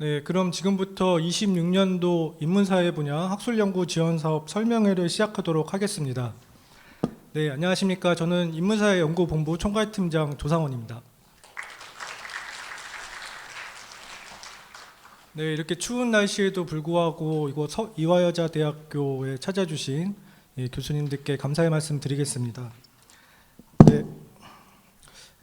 네, 그럼 지금부터 26년도 인문사회 분야 학술연구 지원 사업 설명회를 시작하도록 하겠습니다. 네, 안녕하십니까. 저는 인문사회 연구본부 총괄팀장 조상원입니다. 네, 이렇게 추운 날씨에도 불구하고 이화여자대학교에 찾아주신 교수님들께 감사의 말씀 드리겠습니다.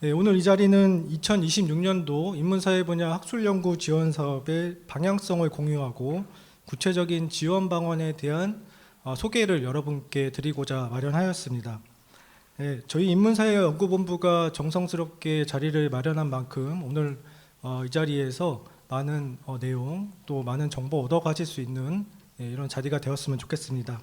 네, 오늘 이 자리는 2026년도 인문사회 분야 학술연구 지원 사업의 방향성을 공유하고 구체적인 지원 방안에 대한 소개를 여러분께 드리고자 마련하였습니다. 네, 저희 인문사회 연구본부가 정성스럽게 자리를 마련한 만큼 오늘 이 자리에서 많은 내용 또 많은 정보 얻어 가실 수 있는 이런 자리가 되었으면 좋겠습니다.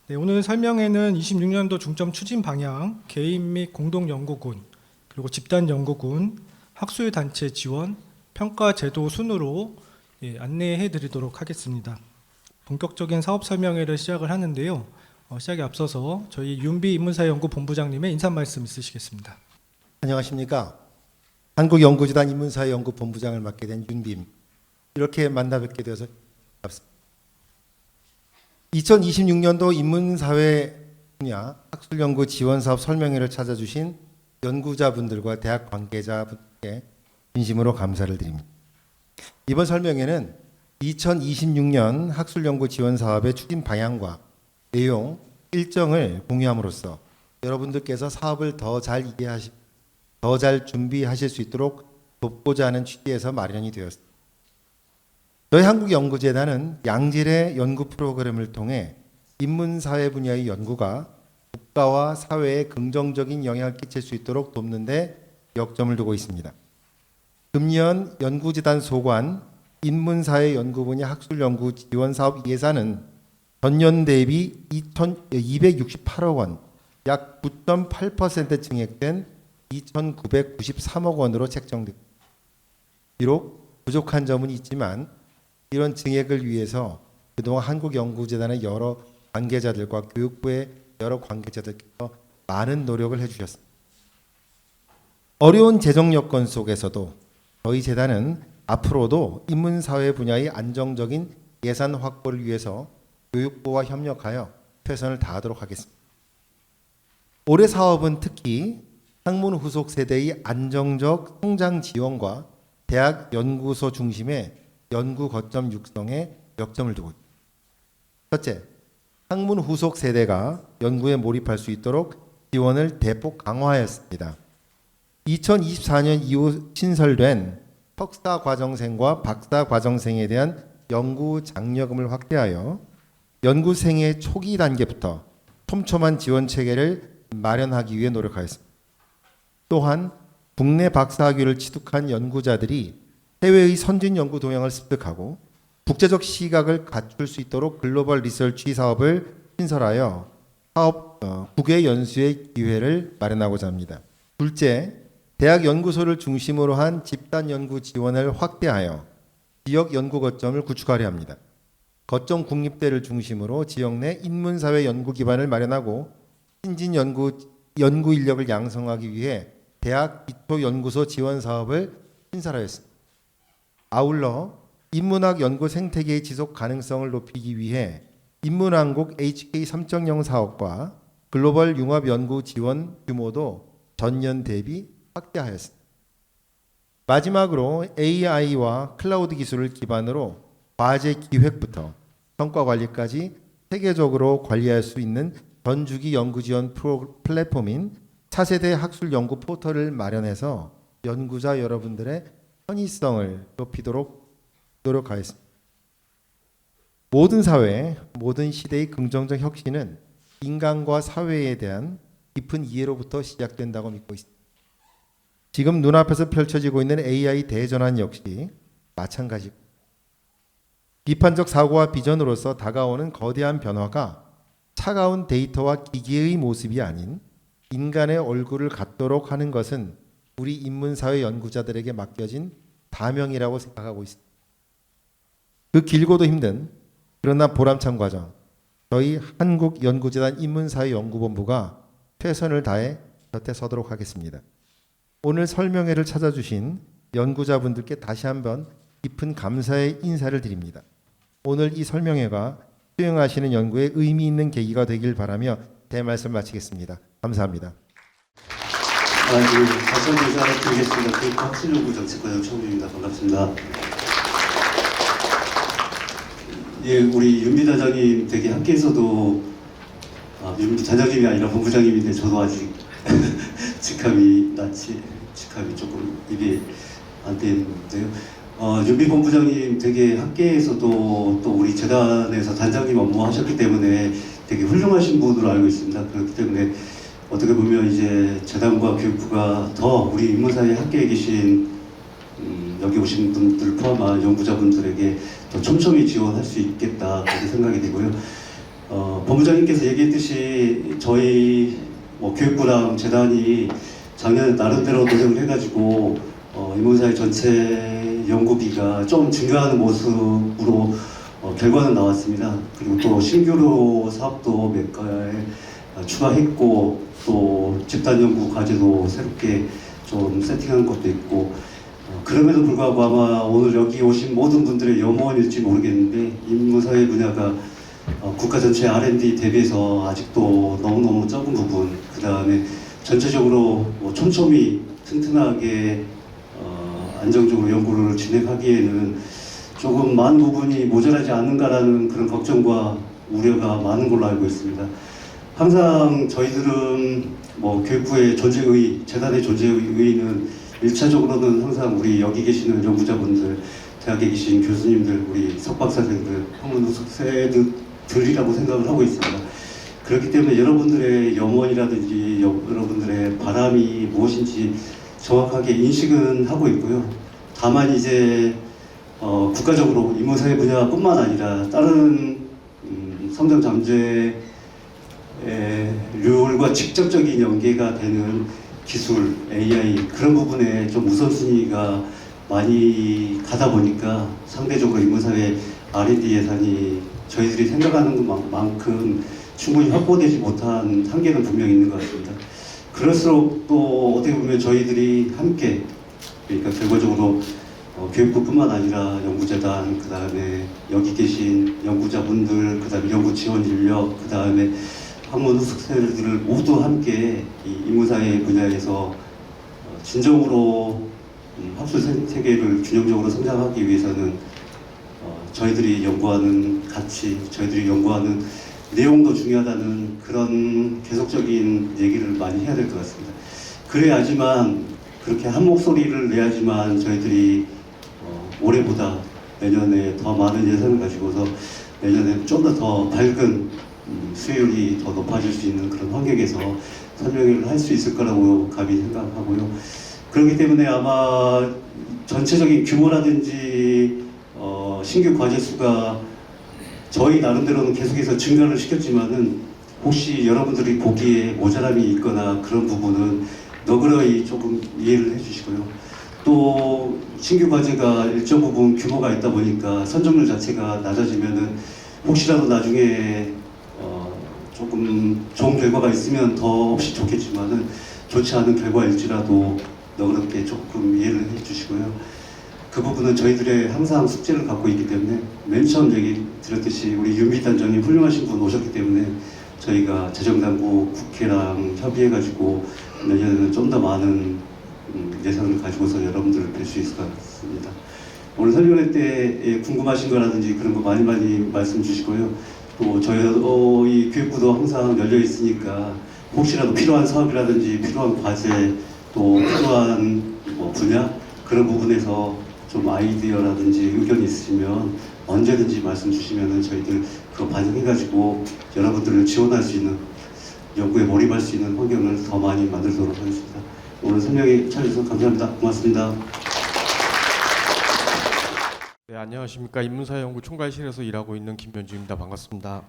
네, 오늘 설명회는 26년도 중점 추진 방향, 개인 및 공동연구군, 그리고 집단연구군, 학술단체 지원, 평가제도 순으로 안내해 드리도록 하겠습니다. 본격적인 사업 설명회를 시작을 하는데요. 시작에 앞서서 저희 윤비 인문사회연구본부장님의 인사 말씀 있으시겠습니다. 안녕하십니까. 한국연구재단 인문사회연구본부장을 맡게 된 윤비임. 이렇게 만나 뵙게 되어서 반갑습니다. 2026년도 인문사회 분야 학술연구 지원사업 설명회를 찾아주신 연구자분들과 대학 관계자분께 진심으로 감사를 드립니다. 이번 설명회는 2026년 학술연구 지원사업의 추진 방향과 내용, 일정을 공유함으로써 여러분들께서 사업을 더 잘 준비하실 수 있도록 돕고자 하는 취지에서 마련이 되었습니다. 저희 한국연구재단은 양질의 연구 프로그램을 통해 인문사회 분야의 연구가 국가와 사회에 긍정적인 영향을 끼칠 수 있도록 돕는 데 역점을 두고 있습니다. 금년 연구재단 소관 인문사회 연구 분야 학술연구 지원사업 예산은 전년 대비 268억 원, 약 9.8% 증액된 2,993억 원으로 책정됩니다. 비록 부족한 점은 있지만 이런 증액을 위해서 그동안 한국연구재단의 여러 관계자들과 교육부의 여러 관계자들께서 많은 노력을 해주셨습니다. 어려운 재정 여건 속에서도 저희 재단은 앞으로도 인문사회 분야의 안정적인 예산 확보를 위해서 교육부와 협력하여 최선을 다하도록 하겠습니다. 올해 사업은 특히 학문 후속 세대의 안정적 성장 지원과 대학 연구소 중심의 연구 거점 육성에 역점을 두고 있습니다. 첫째, 학문 후속 세대가 연구에 몰입할 수 있도록 지원을 대폭 강화하였습니다. 2024년 이후 신설된 석사 과정생과 박사 과정생에 대한 연구 장려금을 확대하여 연구생의 초기 단계부터 촘촘한 지원 체계를 마련하기 위해 노력하였습니다. 또한 국내 박사학위를 취득한 연구자들이 해외의 선진 연구 동향을 습득하고 국제적 시각을 갖출 수 있도록 글로벌 리서치 사업을 신설하여 국외 연수의 기회를 마련하고자 합니다. 둘째, 대학 연구소를 중심으로 한 집단 연구 지원을 확대하여 지역 연구 거점을 구축하려 합니다. 거점 국립대를 중심으로 지역 내 인문사회 연구 기반을 마련하고 신진 연구 인력을 양성하기 위해 대학 기초연구소 지원 사업을 신설하였습니다. 아울러 인문학 연구 생태계의 지속 가능성을 높이기 위해 인문왕국 HK 3.0 사업과 글로벌 융합 연구 지원 규모도 전년 대비 확대하였습니다. 마지막으로 AI와 클라우드 기술을 기반으로 과제 기획부터 성과 관리까지 세계적으로 관리할 수 있는 전주기 연구 지원 플랫폼인 차세대 학술 연구 포털을 마련해서 연구자 여러분들의 편의성을 높이도록 노력하였습니다. 모든 사회, 모든 시대의 긍정적 혁신은 인간과 사회에 대한 깊은 이해로부터 시작된다고 믿고 있습니다. 지금 눈앞에서 펼쳐지고 있는 AI 대전환 역시 마찬가지입니다. 비판적 사고와 비전으로서 다가오는 거대한 변화가 차가운 데이터와 기기의 모습이 아닌 인간의 얼굴을 갖도록 하는 것은 우리 인문사회 연구자들에게 맡겨진 사명이라고 생각하고 있습니다. 그 길고도 힘든 그러나 보람찬 과정, 저희 한국연구재단 인문사회연구본부가 최선을 다해 곁에 서도록 하겠습니다. 오늘 설명회를 찾아주신 연구자분들께 다시 한번 깊은 감사의 인사를 드립니다. 오늘 이 설명회가 수행하시는 연구에 의미 있는 계기가 되길 바라며 제 말씀 마치겠습니다. 감사합니다. 다시 한번 인사를 드리겠습니다. 교육부 학술연구 정책과장 최홍준입니다. 반갑습니다. 예, 우리 윤미 단장님 되게 학계에서도 윤미 단장님이 아니라 본부장님인데 저도 아직 직함이 조금 입에 안 되는데요. 윤미 본부장님 되게 학계에서도 또 우리 재단에서 단장님 업무 하셨기 때문에 되게 훌륭하신 분으로 알고 있습니다. 그렇기 때문에 어떻게 보면 이제 재단과 교육부가 더 우리 인문사회 학계에 계신 여기 오신 분들 포함한 연구자분들에게 더 촘촘히 지원할 수 있겠다 그렇게 생각이 되고요. 본부장님께서 얘기했듯이 저희 교육부랑 재단이 작년에 나름대로 노력을 해가지고 인문사회 전체 연구비가 좀 증가하는 모습으로 결과는 나왔습니다. 그리고 또 신규로 사업도 몇 가에 추가했고 또 집단 연구 과제도 새롭게 좀 세팅한 것도 있고 그럼에도 불구하고 아마 오늘 여기 오신 모든 분들의 염원일지 모르겠는데 인문사회 분야가 국가 전체 R&D 대비해서 아직도 너무너무 적은 부분, 그 다음에 전체적으로 촘촘히 튼튼하게 안정적으로 연구를 진행하기에는 조금 많은 부분이 모자라지 않는가라는 그런 걱정과 우려가 많은 걸로 알고 있습니다. 항상 저희들은 교육부의 존재의, 재단의 존재의는 1차적으로는 항상 우리 여기 계시는 연구자분들, 대학에 계신 교수님들, 우리 석박사생들, 학문 후속세들이라고 생각을 하고 있습니다. 그렇기 때문에 여러분들의 염원이라든지 여러분들의 바람이 무엇인지 정확하게 인식은 하고 있고요. 다만 이제 국가적으로 인문사회 분야뿐만 아니라 다른 성장 잠재 률과 직접적인 연계가 되는 기술, AI 그런 부분에 좀 우선순위가 많이 가다 보니까 상대적으로 인문사회 R&D 예산이 저희들이 생각하는 것만큼 충분히 확보되지 못한 한계는 분명히 있는 것 같습니다. 그럴수록 또 어떻게 보면 저희들이 함께, 그러니까 결과적으로 교육부뿐만 아니라 연구재단, 그 다음에 여기 계신 연구자분들, 그 다음에 연구 지원 인력, 그 다음에 학문 후속세들을 모두 함께 이 인문사회 분야에서 진정으로 학술 세계를 균형적으로 성장하기 위해서는 저희들이 연구하는 가치, 저희들이 연구하는 내용도 중요하다는 그런 계속적인 얘기를 많이 해야 될 것 같습니다. 그래야지만, 그렇게 한 목소리를 내야지만 저희들이 올해보다 내년에 더 많은 예산을 가지고서 내년에 좀 더 밝은 수혜율이 더 높아질 수 있는 그런 환경에서 설명회를 할 수 있을 거라고 감히 생각하고요. 그렇기 때문에 아마 전체적인 규모라든지 신규 과제 수가 저희 나름대로는 계속해서 증가를 시켰지만은 혹시 여러분들이 보기에 모자람이 있거나 그런 부분은 너그러이 조금 이해를 해주시고요. 또 신규 과제가 일정 부분 규모가 있다 보니까 선정률 자체가 낮아지면은 혹시라도 나중에 조금 좋은 결과가 있으면 더없이 좋겠지만은 좋지 않은 결과일지라도 너그럽게 조금 이해를 해주시고요. 그 부분은 저희들의 항상 숙제를 갖고 있기 때문에 맨 처음 얘기 드렸듯이 우리 윤미 단장님 훌륭하신 분 오셨기 때문에 저희가 재정당국 국회랑 협의해가지고 내년에는 좀 더 많은 예산을 가지고서 여러분들을 뵐 수 있을 것 같습니다. 오늘 설명회 때 궁금하신 거라든지 그런 거 많이 말씀 주시고요. 또 저희 교육부도 항상 열려 있으니까 혹시라도 필요한 사업이라든지 필요한 과제 또 필요한 분야 그런 부분에서 좀 아이디어라든지 의견이 있으시면 언제든지 말씀 주시면은 저희들 그거 반영해가지고 여러분들을 지원할 수 있는 연구에 몰입할 수 있는 환경을 더 많이 만들도록 하겠습니다. 오늘 설명회 찾아주셔서 감사합니다. 고맙습니다. 네, 안녕하십니까. 인문사회연구 총괄실에서 일하고 있는 김현주입니다. 반갑습니다.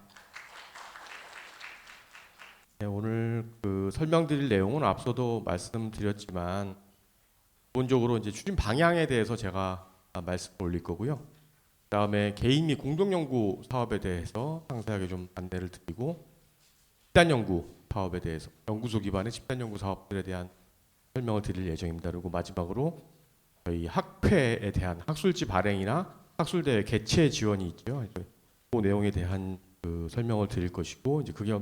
네, 오늘 설명드릴 내용은 앞서도 말씀드렸지만 기본적으로 이제 추진 방향에 대해서 제가 말씀을 올릴 거고요. 그다음에 개인 및 공동 연구 사업에 대해서 상세하게 좀 안내를 드리고 집단 연구 사업에 대해서 연구소 기반의 집단 연구 사업들에 대한 설명을 드릴 예정입니다. 그리고 마지막으로 저희 학회에 대한 학술지 발행이나 학술대회 개최 지원이 있죠. 그 내용에 대한 그 설명을 드릴 것이고 이제 그게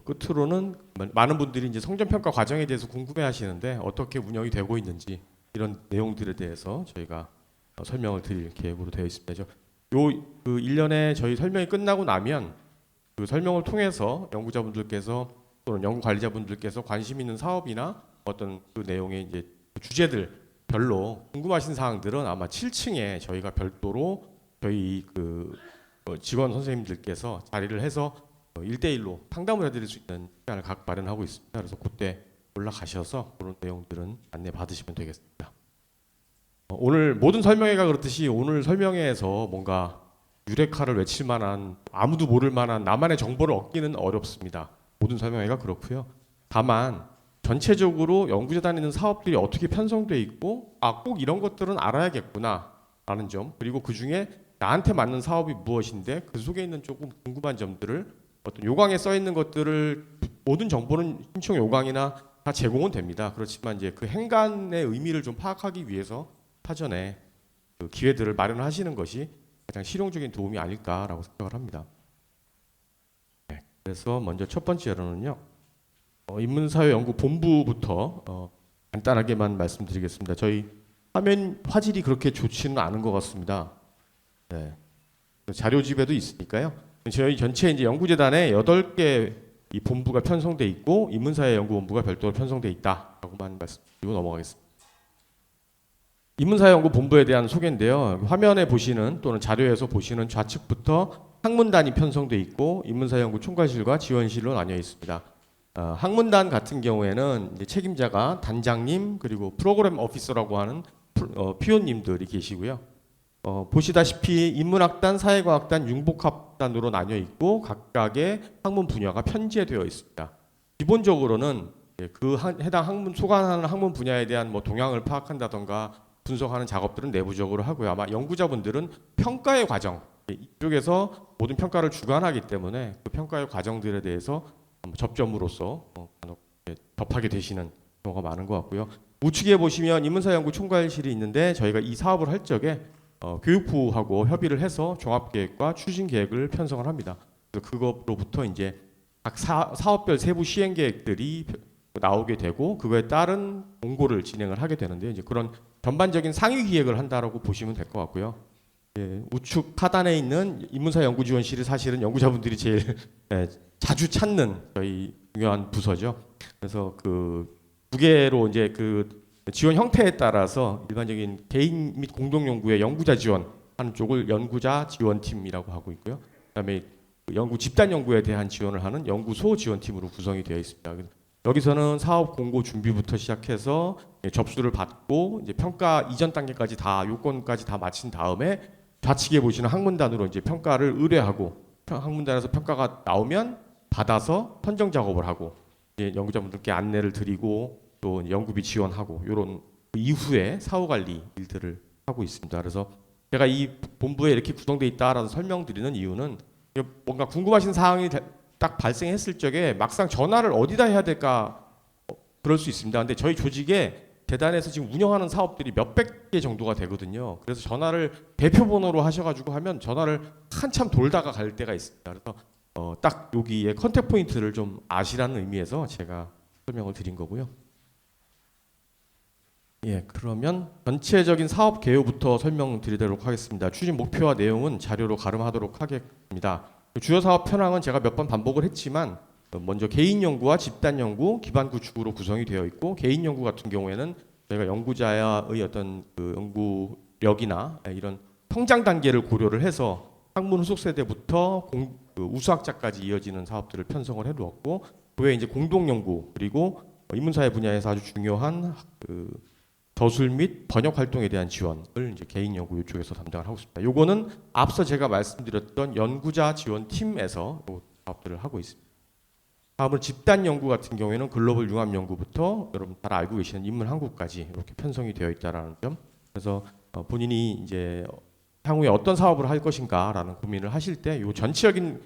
끝으로는 많은 분들이 이제 성적평가 과정에 대해서 궁금해하시는데 어떻게 운영이 되고 있는지 이런 내용들에 대해서 저희가 설명을 드릴 계획으로 되어 있습니다. 그 1년에 저희 설명이 끝나고 나면 그 설명을 통해서 연구자분들께서 또는 연구 관리자분들께서 관심 있는 사업이나 어떤 그 내용의 이제 주제들 별로 궁금하신 사항들은 아마 7층에 저희가 별도로 저희 그 직원 선생님들께서 자리를 해서 1대1로 상담을 해드릴 수 있는 시간을 각 마련하고 있습니다. 그래서 그때 올라가셔서 그런 내용들은 안내 받으시면 되겠습니다. 오늘 모든 설명회가 그렇듯이 오늘 설명회에서 뭔가 유레카를 외칠 만한 아무도 모를 만한 나만의 정보를 얻기는 어렵습니다. 모든 설명회가 그렇고요. 다만 전체적으로 연구재단에 있는 사업들이 어떻게 편성돼 있고 꼭 이런 것들은 알아야겠구나 라는 점, 그리고 그중에 나한테 맞는 사업이 무엇인데 그 속에 있는 조금 궁금한 점들을 어떤 요강에 써 있는 것들을 모든 정보는 신청 요강이나 다 제공은 됩니다. 그렇지만 이제 그 행간의 의미를 좀 파악하기 위해서 사전에 그 기회들을 마련하시는 것이 가장 실용적인 도움이 아닐까라고 생각을 합니다. 네, 그래서 먼저 첫 번째로는요, 인문사회연구본부부터 간단하게만 말씀드리겠습니다. 저희 화면 화질이 그렇게 좋지는 않은 것 같습니다. 네, 자료집에도 있으니까요. 저희 전체 이제 연구재단에 8개 이 본부가 편성돼 있고 인문사회연구본부가 별도로 편성돼 있다라고만 말씀드리고 넘어가겠습니다. 인문사회연구본부에 대한 소개인데요. 화면에 보시는 또는 자료에서 보시는 좌측부터 학문단이 편성돼 있고 인문사회연구 총괄실과 지원실로 나뉘어 있습니다. 학문단 같은 경우에는 이제 책임자가 단장님 그리고 프로그램 오피서라고 하는 PO님들이 계시고요. 보시다시피 인문학단, 사회과학단, 융복합단으로 나뉘어 있고 각각의 학문 분야가 편제되어 있습니다. 기본적으로는 그 해당 학문 소관하는 학문 분야에 대한 뭐 동향을 파악한다던가 분석하는 작업들은 내부적으로 하고요. 아마 연구자분들은 평가의 과정, 이쪽에서 모든 평가를 주관하기 때문에 그 평가의 과정들에 대해서 접점으로서 접하게 되시는 경우가 많은 것 같고요. 우측에 보시면 인문사연구 총괄실이 있는데 저희가 이 사업을 할 적에 교육부하고 협의를 해서 종합계획과 추진계획을 편성을 합니다. 그래서 그것으로부터 이제 각 사업별 세부 시행계획들이 나오게 되고 그거에 따른 공고를 진행을 하게 되는데 이제 그런 전반적인 상위 기획을 한다라고 보시면 될 것 같고요. 우측 하단에 있는 인문사연구지원실이 사실은 연구자분들이 제일 자주 찾는 저희 중요한 부서죠. 그래서 그 두 개로 이제 그 지원 형태에 따라서 일반적인 개인 및 공동 연구의 연구자 지원하는 쪽을 연구자 지원팀이라고 하고 있고요. 그다음에 연구 집단 연구에 대한 지원을 하는 연구소 지원팀으로 구성이 되어 있습니다. 여기서는 사업 공고 준비부터 시작해서 접수를 받고 이제 평가 이전 단계까지 다 요건까지 다 마친 다음에 좌측에 보시는 학문단으로 이제 평가를 의뢰하고 학문단에서 평가가 나오면 받아서 선정 작업을 하고 이제 연구자분들께 안내를 드리고 또 연구비 지원하고 이런 이후에 사후 관리 일들을 하고 있습니다. 그래서 제가 이 본부에 이렇게 구성되어 있다라고 설명드리는 이유는 뭔가 궁금하신 사항이 딱 발생했을 적에 막상 전화를 어디다 해야 될까 그럴 수 있습니다. 근데 저희 조직에 재단에서 지금 운영하는 사업들이 몇백 개 정도가 되거든요. 그래서 전화를 대표번호로 하셔가지고 하면 전화를 한참 돌다가 갈 때가 있습니다. 그래서 딱 여기에 컨택 포인트를 좀 아시라는 의미에서 제가 설명을 드린 거고요. 그러면 전체적인 사업 개요부터 설명드리도록 하겠습니다. 추진 목표와 내용은 자료로 가름하도록 하겠습니다. 주요 사업 현황은 제가 몇 번 반복을 했지만 먼저 개인 연구와 집단 연구, 기반 구축으로 구성이 되어 있고 개인 연구 같은 경우에는 저희가 연구자의 어떤 그 연구력이나 이런 성장 단계를 고려를 해서 학문 후속 세대부터 우수학자까지 이어지는 사업들을 편성을 해두었고 그외에 이제 공동 연구 그리고 인문사회 분야에서 아주 중요한 그 저술 및 번역 활동에 대한 지원을 이제 개인 연구 이쪽에서 담당을 하고 있습니다. 요거는 앞서 제가 말씀드렸던 연구자 지원팀에서 사업들을 하고 있습니다. 다음은 집단 연구 같은 경우에는 글로벌 융합 연구부터 여러분 잘 알고 계시는 인문한국까지 이렇게 편성이 되어 있다라는 점. 그래서 본인이 이제 향후에 어떤 사업을 할 것인가라는 고민을 하실 때 요 전체적인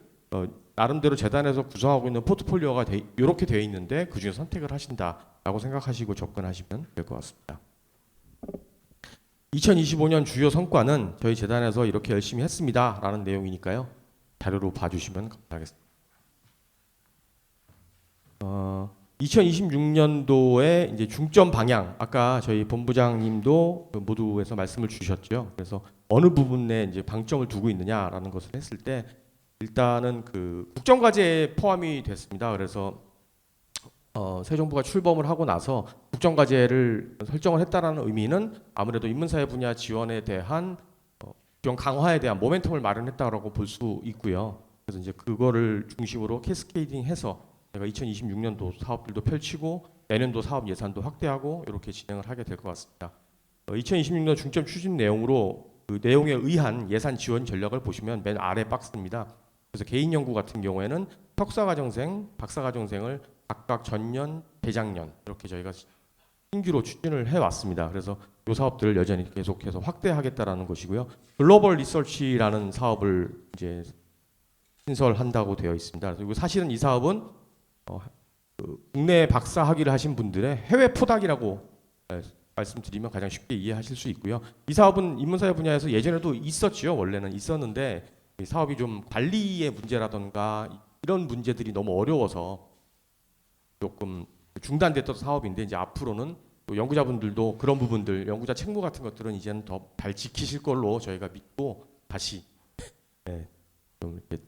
나름대로 재단에서 구성하고 있는 포트폴리오가 이렇게 되어 있는데 그중에 선택을 하신다라고 생각하시고 접근하시면 될 것 같습니다. 2025년 주요 성과는 저희 재단에서 이렇게 열심히 했습니다라는 내용이니까요. 자료로 봐주시면 감사하겠습니다. 2026년도에 이제 중점 방향, 아까 저희 본부장님도 그 모두에서 말씀을 주셨죠. 그래서 어느 부분에 이제 방점을 두고 있느냐라는 것을 했을 때 일단은 그 국정과제에 포함이 됐습니다. 그래서 새 정부가 출범을 하고 나서 국정과제를 설정을 했다라는 의미는 아무래도 인문사회 분야 지원에 대한 지원 강화에 대한 모멘텀을 마련했다라고 볼 수 있고요. 그래서 이제 그거를 중심으로 캐스케이딩해서 제가 2026년도 사업들도 펼치고 내년도 사업 예산도 확대하고 이렇게 진행을 하게 될 것 같습니다. 2026년 중점 추진 내용으로 그 내용에 의한 예산 지원 전략을 보시면 맨 아래 박스입니다. 그래서 개인 연구 같은 경우에는 석사과정생, 박사과정생을 각각 전년, 재작년 이렇게 저희가 신규로 추진을 해왔습니다. 그래서 이 사업들을 여전히 계속해서 확대하겠다라는 것이고요. 글로벌 리서치라는 사업을 이제 신설한다고 되어 있습니다. 그리고 사실은 이 사업은 국내 박사 학위를 하신 분들의 해외 포닥이라고 말씀드리면 가장 쉽게 이해하실 수 있고요. 이 사업은 인문사회 분야에서 예전에도 있었지요. 원래는 있었는데 이 사업이 좀 관리의 문제라던가 이런 문제들이 너무 어려워서 조금 중단됐던 사업인데 이제 앞으로는 또 연구자분들도 그런 부분들, 연구자 책무 같은 것들은 이제는 더 잘 지키실 걸로 저희가 믿고 다시 좀 이렇게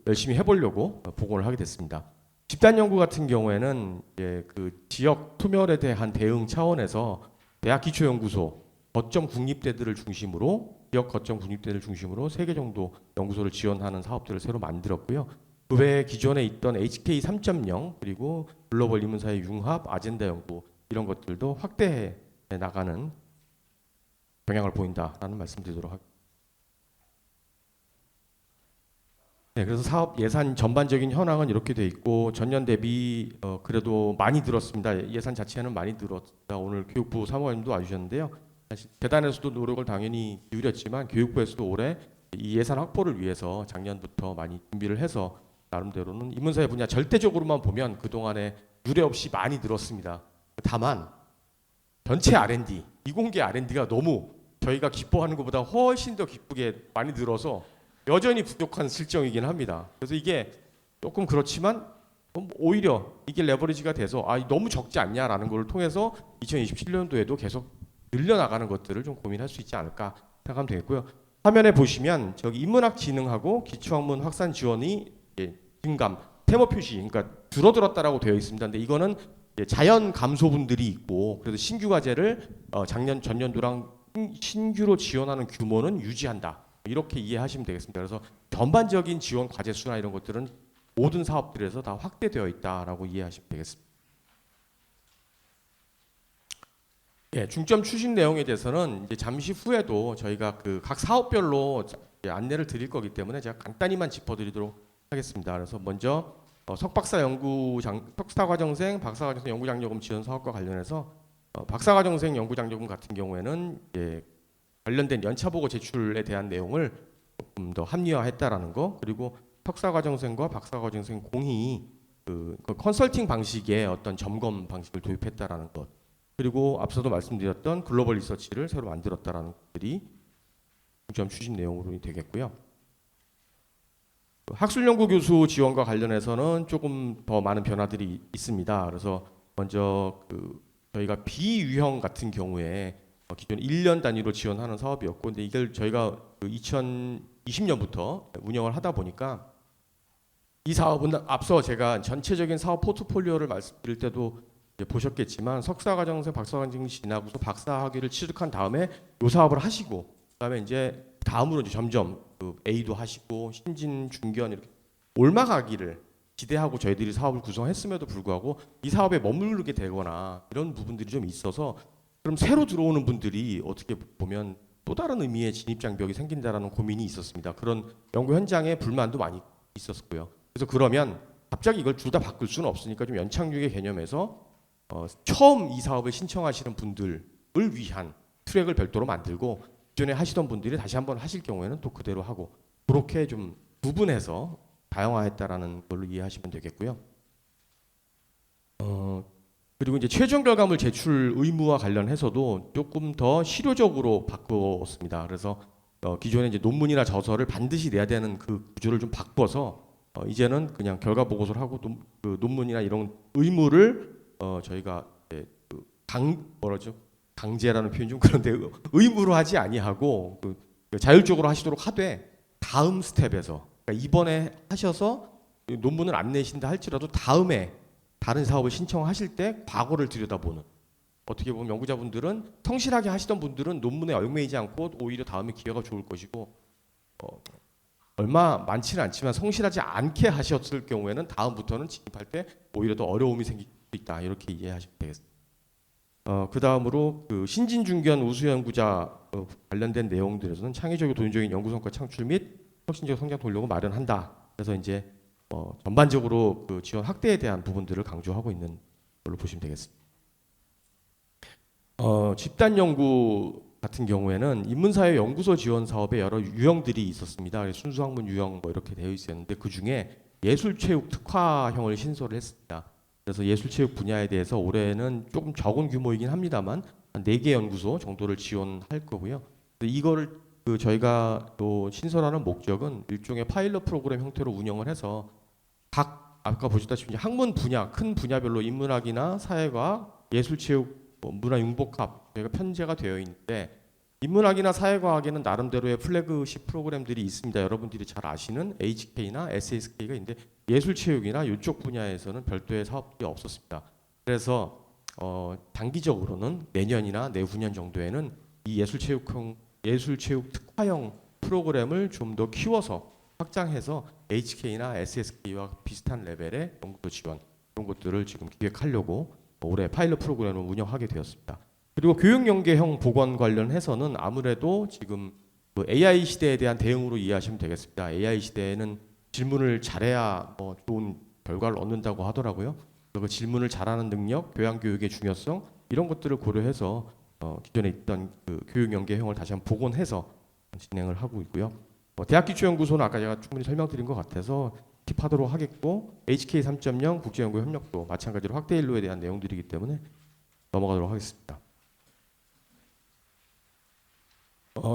열심히 해보려고 보고를 하게 됐습니다. 집단 연구 같은 경우에는 이제 그 지역 소멸에 대한 대응 차원에서 대학 기초연구소, 거점 국립대들을 중심으로 지역 거점 국립대를 중심으로 3개 정도 연구소를 지원하는 사업들을 새로 만들었고요. 그 외에 기존에 있던 HK 3.0 그리고 글로벌 인문사회 융합, 아젠다 연구 이런 것들도 확대해 나가는 경향을 보인다라는 말씀드리도록 하겠습니다. 네, 그래서 사업 예산 전반적인 현황은 이렇게 돼 있고 전년 대비 그래도 많이 늘었습니다. 예산 자체는 많이 늘었다. 오늘 교육부 사무관님도 와주셨는데요. 사실 재단에서도 노력을 당연히 기울였지만 교육부에서도 올해 이 예산 확보를 위해서 작년부터 많이 준비를 해서 나름대로는 인문사회 분야 절대적으로만 보면 그동안에 유례 없이 많이 늘었습니다. 다만 전체 R&D, 이공계 R&D가 너무 저희가 기뻐하는 것보다 훨씬 더 기쁘게 많이 늘어서 여전히 부족한 실정이긴 합니다. 그래서 이게 조금 그렇지만 오히려 이게 레버리지가 돼서 너무 적지 않냐라는 걸 통해서 2027년도에도 계속 늘려나가는 것들을 좀 고민할 수 있지 않을까 생각하면 되겠고요. 화면에 보시면 저기 인문학진흥하고 기초학문 확산 지원이 증감, 테머 표시, 그러니까 줄어들었다라고 되어 있습니다. 근데 이거는 자연 감소분들이 있고 그래서 신규 과제를 작년 전년도랑 신규로 지원하는 규모는 유지한다. 이렇게 이해하시면 되겠습니다. 그래서 전반적인 지원 과제 수나 이런 것들은 모든 사업들에서 다 확대되어 있다라고 이해하시면 되겠습니다. 중점 추진 내용에 대해서는 이제 잠시 후에도 저희가 그 각 사업별로 안내를 드릴 거기 때문에 제가 간단히만 짚어드리도록 하겠습니다. 그래서 먼저 석사과정생, 박사과정생 연구장려금 지원 사업과 관련해서 박사과정생 연구장려금 같은 경우에는 관련된 연차보고 제출에 대한 내용을 조금 더 합리화했다라는 거, 그리고 석사과정생과 박사과정생 공히 그 컨설팅 방식의 어떤 점검 방식을 도입했다라는 것, 그리고 앞서도 말씀드렸던 글로벌 리서치를 새로 만들었다라는 것들이 중점 추진 내용으로 되겠고요. 학술연구 교수 지원과 관련해서는 조금 더 많은 변화들이 있습니다. 그래서 먼저 저희가 비유형 같은 경우에 기존 1년 단위로 지원하는 사업이었고, 근데 이걸 저희가 2020년부터 운영을 하다 보니까 이 사업은 앞서 제가 전체적인 사업 포트폴리오를 말씀드릴 때도 보셨겠지만 석사과정생, 박사과정생 지나고서 박사 학위를 취득한 다음에 이 사업을 하시고 그다음에 이제 다음으로 이제 점점 A도 하시고 신진, 중견 이렇게 올라가기를 기대하고 저희들이 사업을 구성했음에도 불구하고 이 사업에 머무르게 되거나 이런 부분들이 좀 있어서 그럼 새로 들어오는 분들이 어떻게 보면 또 다른 의미의 진입 장벽이 생긴다라는 고민이 있었습니다. 그런 연구 현장에 불만도 많이 있었고요. 그래서 그러면 갑자기 이걸 둘 다 바꿀 수는 없으니까 좀 연착륙의 개념에서 처음 이 사업을 신청하시는 분들을 위한 트랙을 별도로 만들고 기존에 하시던 분들이 다시 한번 하실 경우에는 또 그대로 하고 그렇게 좀 구분해서 다양화했다라는 걸로 이해하시면 되겠고요. 그리고 이제 최종 결과물 제출 의무와 관련해서도 조금 더 실효적으로 바꾸었습니다. 그래서 기존에 이제 논문이나 저서를 반드시 내야 되는 그 구조를 좀 바꿔서 이제는 그냥 결과 보고서를 하고 그 논문이나 이런 의무를 저희가 이제 뭐라죠? 강제라는 표현 좀 그런데 의무로 하지 아니하고 자율적으로 하시도록 하되 다음 스텝에서 그러니까 이번에 하셔서 논문을 안 내신다 할지라도 다음에 다른 사업을 신청하실 때 과거를 들여다보는 어떻게 보면 연구자분들은 성실하게 하시던 분들은 논문에 얽매이지 않고 오히려 다음에 기회가 좋을 것이고 얼마 많지는 않지만 성실하지 않게 하셨을 경우에는 다음부터는 진입할 때 오히려 더 어려움이 생길 수 있다 이렇게 이해하시면 되겠습니다. 그 다음으로 그 신진중견 우수연구자 관련된 내용들에서는 창의적이고 도전적인 연구성과 창출 및 혁신적 성장 동력을 마련한다. 그래서 이제 전반적으로 그 지원 확대에 대한 부분들을 강조하고 있는 걸로 보시면 되겠습니다. 집단 연구 같은 경우에는 인문사회 연구소 지원 사업에 여러 유형들이 있었습니다. 순수학문 유형 뭐 이렇게 되어 있었는데 그 중에 예술체육 특화형을 신설을 했습니다. 그래서 예술체육 분야에 대해서 올해는 조금 적은 규모이긴 합니다만 한 4개 연구소 정도를 지원할 거고요. 이거를 저희가 또 신설하는 목적은 일종의 파일럿 프로그램 형태로 운영을 해서 각 아까 보셨다시피 학문 분야 큰 분야별로 인문학이나 사회과학, 예술체육, 문화융복합 저희가 편제가 되어 있는데 인문학이나 사회과학에는 나름대로의 플래그십 프로그램들이 있습니다. 여러분들이 잘 아시는 HK나 SSK가 있는데 예술체육이나 이쪽 분야에서는 별도의 사업이 없었습니다. 그래서 단기적으로는 내년이나 내후년 정도에는 이 예술체육 특화형 프로그램을 좀 더 키워서 확장해서 HK나 SSK와 비슷한 레벨의 연구소 지원 이런 것들을 지금 기획하려고 올해 파일럿 프로그램을 운영하게 되었습니다. 그리고 교육연계형 보건 관련해서는 아무래도 지금 그 AI 시대에 대한 대응으로 이해하시면 되겠습니다. AI 시대에는 질문을 잘해야 좋은 결과를 얻는다고 하더라고요. 그 질문을 잘하는 능력, 교양 교육의 중요성 이런 것들을 고려해서 기존에 있던 그 교육연계형을 다시 한번 복원해서 진행을 하고 있고요. 대학기초연구소는 아까 제가 충분히 설명드린 것 같아서 킵하도록 하겠고 HK 3.0 국제연구 협력도 마찬가지로 확대 일로에 대한 내용들이기 때문에 넘어가도록 하겠습니다.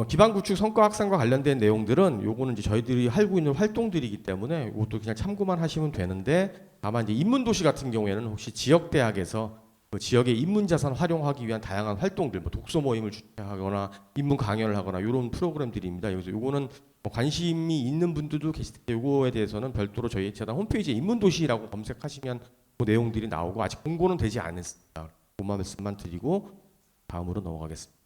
기반 구축 성과 확산과 관련된 내용들은 요거는 이제 저희들이 하고 있는 활동들이기 때문에 이것도 그냥 참고만 하시면 되는데 다만 이제 인문도시 같은 경우에는 혹시 지역 대학에서 그 지역의 인문자산 활용하기 위한 다양한 활동들, 독서 모임을 주최하거나 인문 강연을 하거나 이런 프로그램들입니다. 여기서 요거는 관심이 있는 분들도 계실 텐데 요거에 대해서는 별도로 저희 재단 홈페이지에 인문도시라고 검색하시면 그 내용들이 나오고 아직 공고는 되지 않았습니다. 그 말씀만 드리고 다음으로 넘어가겠습니다.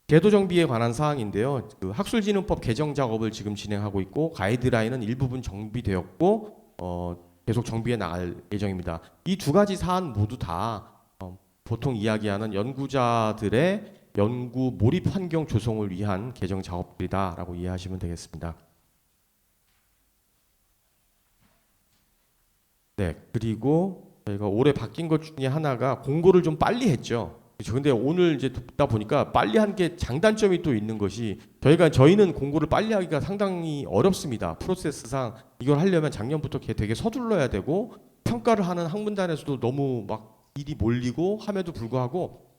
제도 정비에 관한 사항인데요. 그 학술진흥법 개정 작업을 지금 진행하고 있고 가이드라인은 일부분 정비되었고 계속 정비해 나갈 예정입니다. 이 두 가지 사안 모두 다 보통 이야기하는 연구자들의 연구 몰입 환경 조성을 위한 개정 작업들이다라고 이해하시면 되겠습니다. 네, 그리고 저희가 올해 바뀐 것 중에 하나가 공고를 좀 빨리 했죠. 근데 오늘 이제 듣다 보니까 빨리 한 게 장단점이 또 있는 것이 저희는 공고를 빨리 하기가 상당히 어렵습니다. 프로세스상 이걸 하려면 작년부터 되게 서둘러야 되고 평가를 하는 학문단에서도 너무 막 일이 몰리고 함에도 불구하고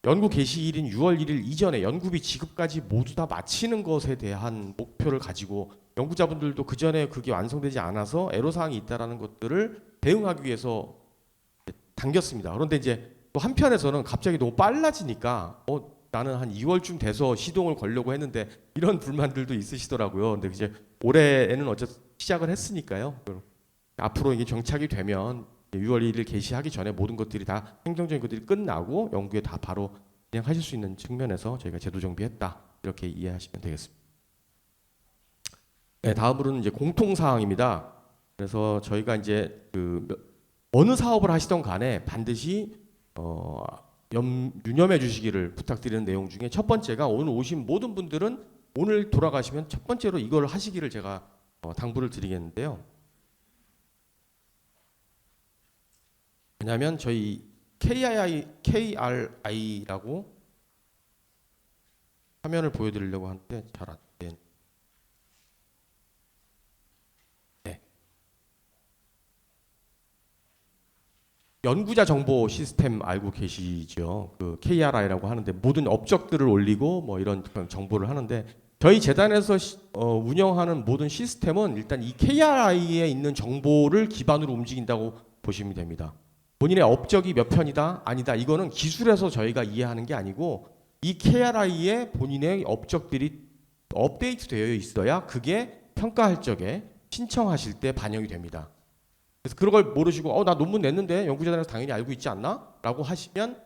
연구 개시일인 6월 1일 이전에 연구비 지급까지 모두 다 마치는 것에 대한 목표를 가지고 연구자분들도 그 전에 그게 완성되지 않아서 애로사항이 있다라는 것들을 대응하기 위해서 당겼습니다. 그런데 이제 또 한편에서는 갑자기 너무 빨라지니까 나는 한 2월쯤 돼서 시동을 걸려고 했는데 이런 불만들도 있으시더라고요. 근데 이제 올해에는 어쨌든 시작을 했으니까요. 앞으로 이게 정착이 되면 6월 1일 개시하기 전에 모든 것들이 다 행정적인 것들이 끝나고 연구에 다 바로 진행하실 수 있는 측면에서 저희가 제도 정비했다 이렇게 이해하시면 되겠습니다. 네, 다음으로는 이제 공통 사항입니다. 그래서 저희가 이제 어느 사업을 하시던 간에 반드시 유념해 주시기를 부탁드리는 내용 중에 첫 번째가 오늘 오신 모든 분들은 오늘 돌아가시면 첫 번째로 이걸 하시기를 제가 당부를 드리겠는데요. 왜냐하면 저희 KRI라고 화면을 보여드리려고 하는데 잘 안 돼. 네. 연구자 정보 시스템 알고 계시죠? 그 KRI라고 하는데 모든 업적들을 올리고 뭐 이런 그런 정보를 하는데 저희 재단에서 운영하는 모든 시스템은 일단 이 KRI에 있는 정보를 기반으로 움직인다고 보시면 됩니다. 본인의 업적이 몇 편이다 아니다 이거는 기술에서 저희가 이해하는 게 아니고 이 KRI에 본인의 업적들이 업데이트되어 있어야 그게 평가할 적에 신청하실 때 반영이 됩니다. 그래서 그런 걸 모르시고 나 논문 냈는데 연구재단에서 당연히 알고 있지 않나? 라고 하시면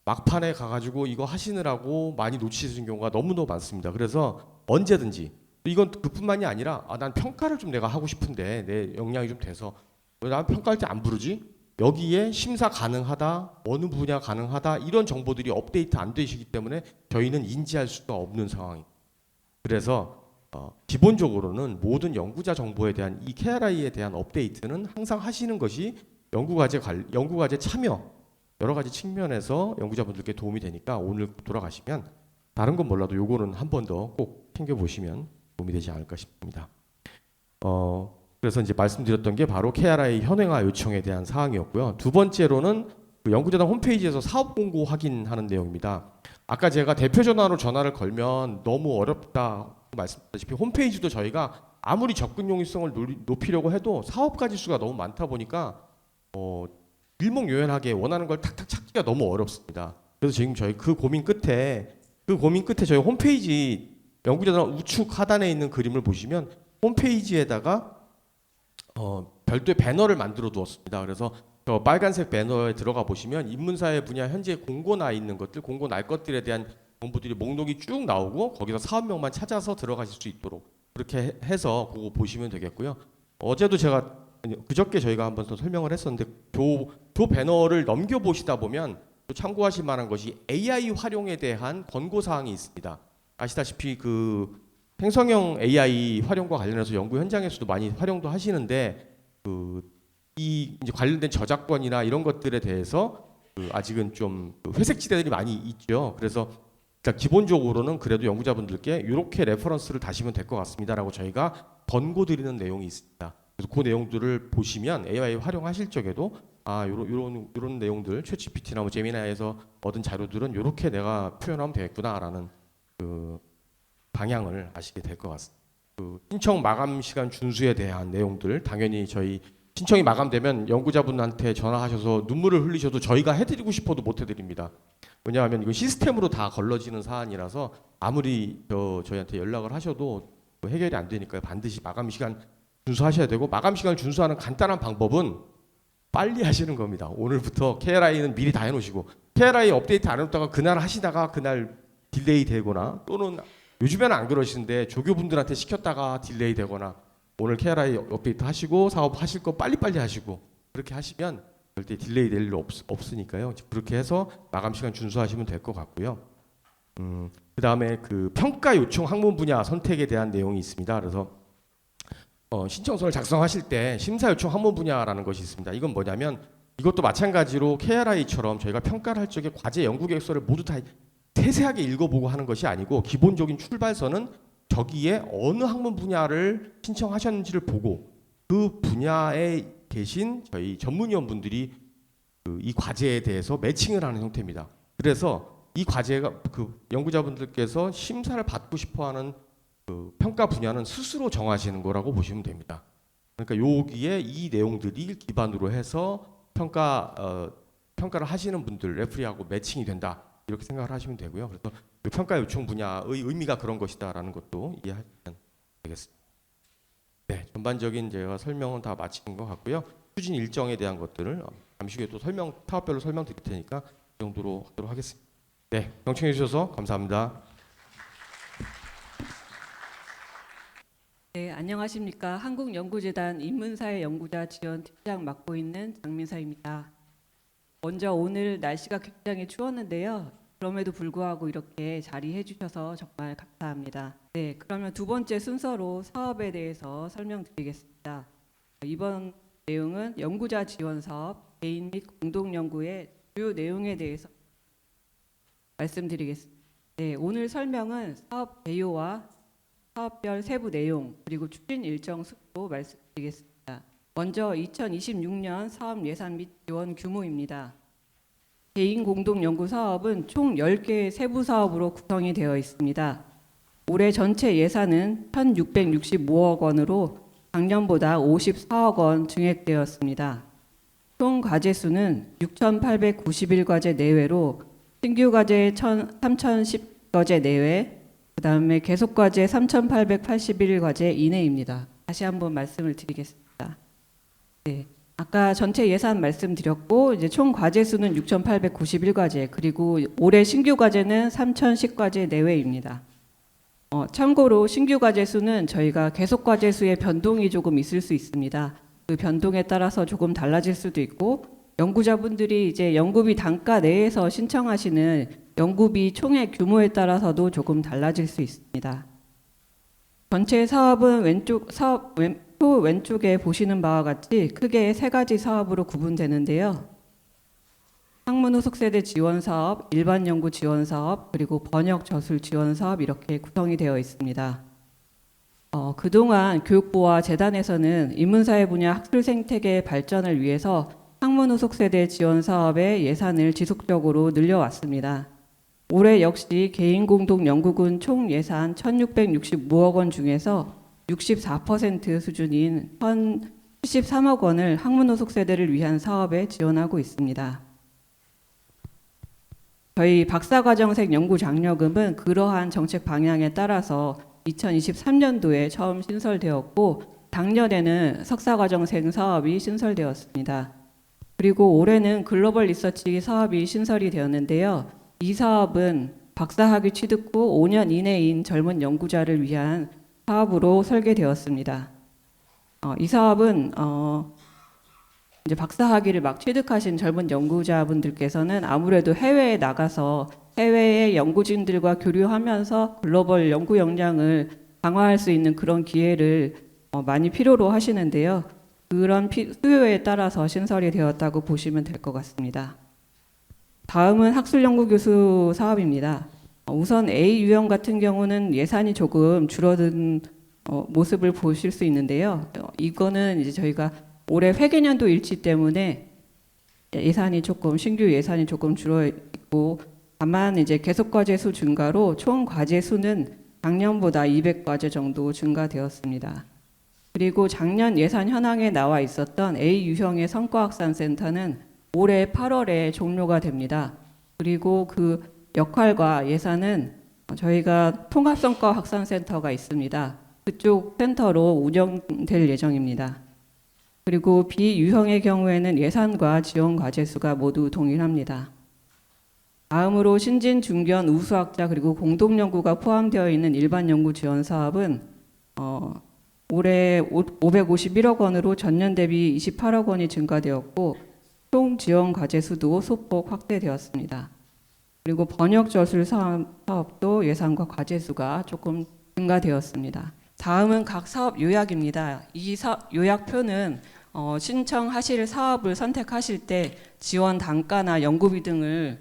막판에 가가지고 이거 하시느라고 많이 놓치시는 경우가 너무너무 많습니다. 그래서 언제든지 이건 그뿐만이 아니라 난 평가를 좀 내가 하고 싶은데 내 역량이 좀 돼서 왜 난 평가할 때 안 부르지? 여기에 심사 가능하다, 어느 분야 가능하다 이런 정보들이 업데이트 안 되시기 때문에 저희는 인지할 수가 없는 상황입니다. 그래서 기본적으로는 모든 연구자 정보에 대한 이 KRI에 대한 업데이트는 항상 하시는 것이 연구과제 참여 여러 가지 측면에서 연구자분들께 도움이 되니까 오늘 돌아가시면 다른 건 몰라도 요거는 한 번 더 꼭 챙겨보시면 도움이 되지 않을까 싶습니다. 그래서 이제 말씀드렸던 게 바로 KRI 현행화 요청에 대한 사항이었고요. 두 번째로는 그 연구재단 홈페이지에서 사업 공고 확인하는 내용입니다. 아까 제가 대표 전화로 전화를 걸면 너무 어렵다 말씀드렸다시피 홈페이지도 저희가 아무리 접근 용이성을 높이려고 해도 사업 가지 수가 너무 많다 보니까 일목요연하게 원하는 걸 탁탁 찾기가 너무 어렵습니다. 그래서 지금 저희 그 고민 끝에 저희 홈페이지 연구재단 우측 하단에 있는 그림을 보시면 홈페이지에다가 별도의 배너를 만들어 두었습니다. 그래서 저 빨간색 배너에 들어가 보시면 인문사회 분야 현재 공고 나 있는 것들, 공고 날 것들에 대한 정보들이 목록이 쭉 나오고 거기서 사업명만 찾아서 들어가실 수 있도록 그렇게 해서 그거 보시면 되겠고요. 어제도 그저께 저희가 한번 더 설명을 했었는데 조 배너를 넘겨 보시다 보면 또 참고하실 만한 것이 AI 활용에 대한 권고 사항이 있습니다. 아시다시피 그 생성형 AI 활용과 관련해서 연구 현장에서도 많이 활용도 하시는데 이 이제 관련된 저작권이나 이런 것들에 대해서 아직은 좀 회색 지대들이 많이 있죠. 그래서 일단 기본적으로는 그래도 연구자분들께 이렇게 레퍼런스를 다시면 될 것 같습니다라고 저희가 권고드리는 내용이 있습니다. 그래서 그 내용들을 보시면 AI 활용하실 적에도 요런 내용들 챗GPT나 뭐 제미나이에서 얻은 자료들은 이렇게 내가 표현하면 되겠구나라는 그 방향을 아시게 될 것 같습니다. 신청 마감 시간 준수에 대한 내용들 당연히 저희 신청이 마감되면 연구자분한테 전화하셔서 눈물을 흘리셔도 저희가 해드리고 싶어도 못 해드립니다. 왜냐하면 이거 시스템으로 다 걸러지는 사안이라서 아무리 저희한테 연락을 하셔도 해결이 안 되니까요. 반드시 마감 시간 준수하셔야 되고 마감 시간을 준수하는 간단한 방법은 빨리 하시는 겁니다. 오늘부터 KRI는 미리 다 해놓으시고 KRI 업데이트 안 해놓다가 그날 하시다가 그날 딜레이 되거나 또는 요즘에는 안 그러시는데 조교분들한테 시켰다가 딜레이 되거나 오늘 KRI 업데이트 하시고 사업 하실 거 빨리빨리 하시고 그렇게 하시면 절대 딜레이 될 일 없으니까요. 그렇게 해서 마감 시간 준수하시면 될 것 같고요. 그 다음에 그 평가 요청 학문 분야 선택에 대한 내용이 있습니다. 그래서 신청서를 작성하실 때 심사 요청 학문 분야라는 것이 있습니다. 이건 뭐냐면 이것도 마찬가지로 KRI처럼 저희가 평가를 할 적에 과제 연구 계획서를 모두 다 세세하게 읽어보고 하는 것이 아니고 기본적인 출발서는 저기에 어느 학문 분야를 신청하셨는지를 보고 그 분야에 계신 저희 전문위원분들이 이 과제에 대해서 매칭을 하는 형태입니다. 그래서 이 과제가 그 연구자분들께서 심사를 받고 싶어하는 그 평가 분야는 스스로 정하시는 거라고 보시면 됩니다. 그러니까 여기에 이 내용들이 기반으로 해서 평가를 하시는 분들 레프리하고 매칭이 된다. 이렇게 생각을 하시면 되고요. 그래서 그 평가 요청 분야의 의미가 그런 것이다라는 것도 이해하시면 되겠습니다. 네, 전반적인 제가 설명은 다 마친 것 같고요. 추진 일정에 대한 것들을 잠시 후에 또 사업별로 설명드릴 테니까 그 정도로 하도록 하겠습니다. 네, 경청해 주셔서 감사합니다. 네, 안녕하십니까. 한국연구재단 인문사회 연구자 지원 팀장 맡고 있는 장민사입니다. 먼저 오늘 날씨가 굉장히 추웠는데요. 그럼에도 불구하고 이렇게 자리해 주셔서 정말 감사합니다. 네, 그러면 두 번째 순서로 사업에 대해서 설명드리겠습니다. 이번 내용은 연구자 지원 사업, 개인 및 공동 연구의 주요 내용에 대해서 말씀드리겠습니다. 네, 오늘 설명은 사업 개요와 사업별 세부 내용 그리고 추진 일정 순으로 말씀드리겠습니다. 먼저 2026년 사업 예산 및 지원 규모입니다. 개인 공동 연구 사업은 총 10개의 세부 사업으로 구성이 되어 있습니다. 올해 전체 예산은 1,665억 원으로 작년보다 54억 원 증액되었습니다. 총 과제 수는 6,891과제 내외로 신규 과제 3,010과제 내외, 그다음에 계속 과제 3,881과제 이내입니다. 다시 한번 말씀을 드리겠습니다. 네. 아까 전체 예산 말씀드렸고 이제 총 과제 수는 6,891과제, 그리고 올해 신규 과제는 3,010과제 내외입니다. 참고로 신규 과제 수는 저희가 계속 과제 수의 변동이 조금 있을 수 있습니다. 그 변동에 따라서 조금 달라질 수도 있고, 연구자분들이 이제 연구비 단가 내에서 신청하시는 연구비 총액 규모에 따라서도 조금 달라질 수 있습니다. 전체 사업은 왼쪽에 보시는 바와 같이 크게 세 가지 사업으로 구분되는데요. 학문 후속 세대 지원 사업, 일반 연구 지원 사업, 그리고 번역 저술 지원 사업 이렇게 구성이 되어 있습니다. 그동안 교육부와 재단에서는 인문사회 분야 학술 생태계 발전을 위해서 학문 후속 세대 지원 사업의 예산을 지속적으로 늘려왔습니다. 올해 역시 개인 공동 연구군 총 예산 1,665억 원 중에서 64% 수준인 1,073억 원을 학문 후속 세대를 위한 사업에 지원하고 있습니다. 저희 박사과정생 연구장려금은 그러한 정책 방향에 따라서 2023년도에 처음 신설되었고, 작년에는 석사과정생 사업이 신설되었습니다. 그리고 올해는 글로벌 리서치 사업이 신설이 되었는데요. 이 사업은 박사학위 취득 후 5년 이내인 젊은 연구자를 위한 사업으로 설계되었습니다. 이 사업은 이제 박사학위를 막 취득하신 젊은 연구자분들께서는 아무래도 해외에 나가서 해외의 연구진들과 교류하면서 글로벌 연구 역량을 강화할 수 있는 그런 기회를 많이 필요로 하시는데요. 그런 수요에 따라서 신설이 되었다고 보시면 될 것 같습니다. 다음은 학술연구교수 사업입니다. 우선 A 유형 같은 경우는 예산이 조금 줄어든 모습을 보실 수 있는데요. 이거는 이제 저희가 올해 회계년도 일치 때문에 신규 예산이 조금 줄어 있고, 다만 이제 계속 과제 수 증가로 총 과제 수는 작년보다 200과제 정도 증가되었습니다. 그리고 작년 예산 현황에 나와 있었던 A 유형의 성과확산센터는 올해 8월에 종료가 됩니다. 그리고 그 역할과 예산은 저희가 통합성과확산센터가 있습니다. 그쪽 센터로 운영될 예정입니다. 그리고 B 유형의 경우에는 예산과 지원 과제 수가 모두 동일합니다. 다음으로 신진, 중견, 우수학자 그리고 공동연구가 포함되어 있는 일반 연구 지원 사업은 올해 551억 원으로 전년 대비 28억 원이 증가되었고, 총 지원 과제 수도 소폭 확대되었습니다. 그리고 번역 저술 사업도 예산과 과제 수가 조금 증가되었습니다. 다음은 각 사업 요약입니다. 이 요약표는 신청하실 사업을 선택하실 때 지원 단가나 연구비 등을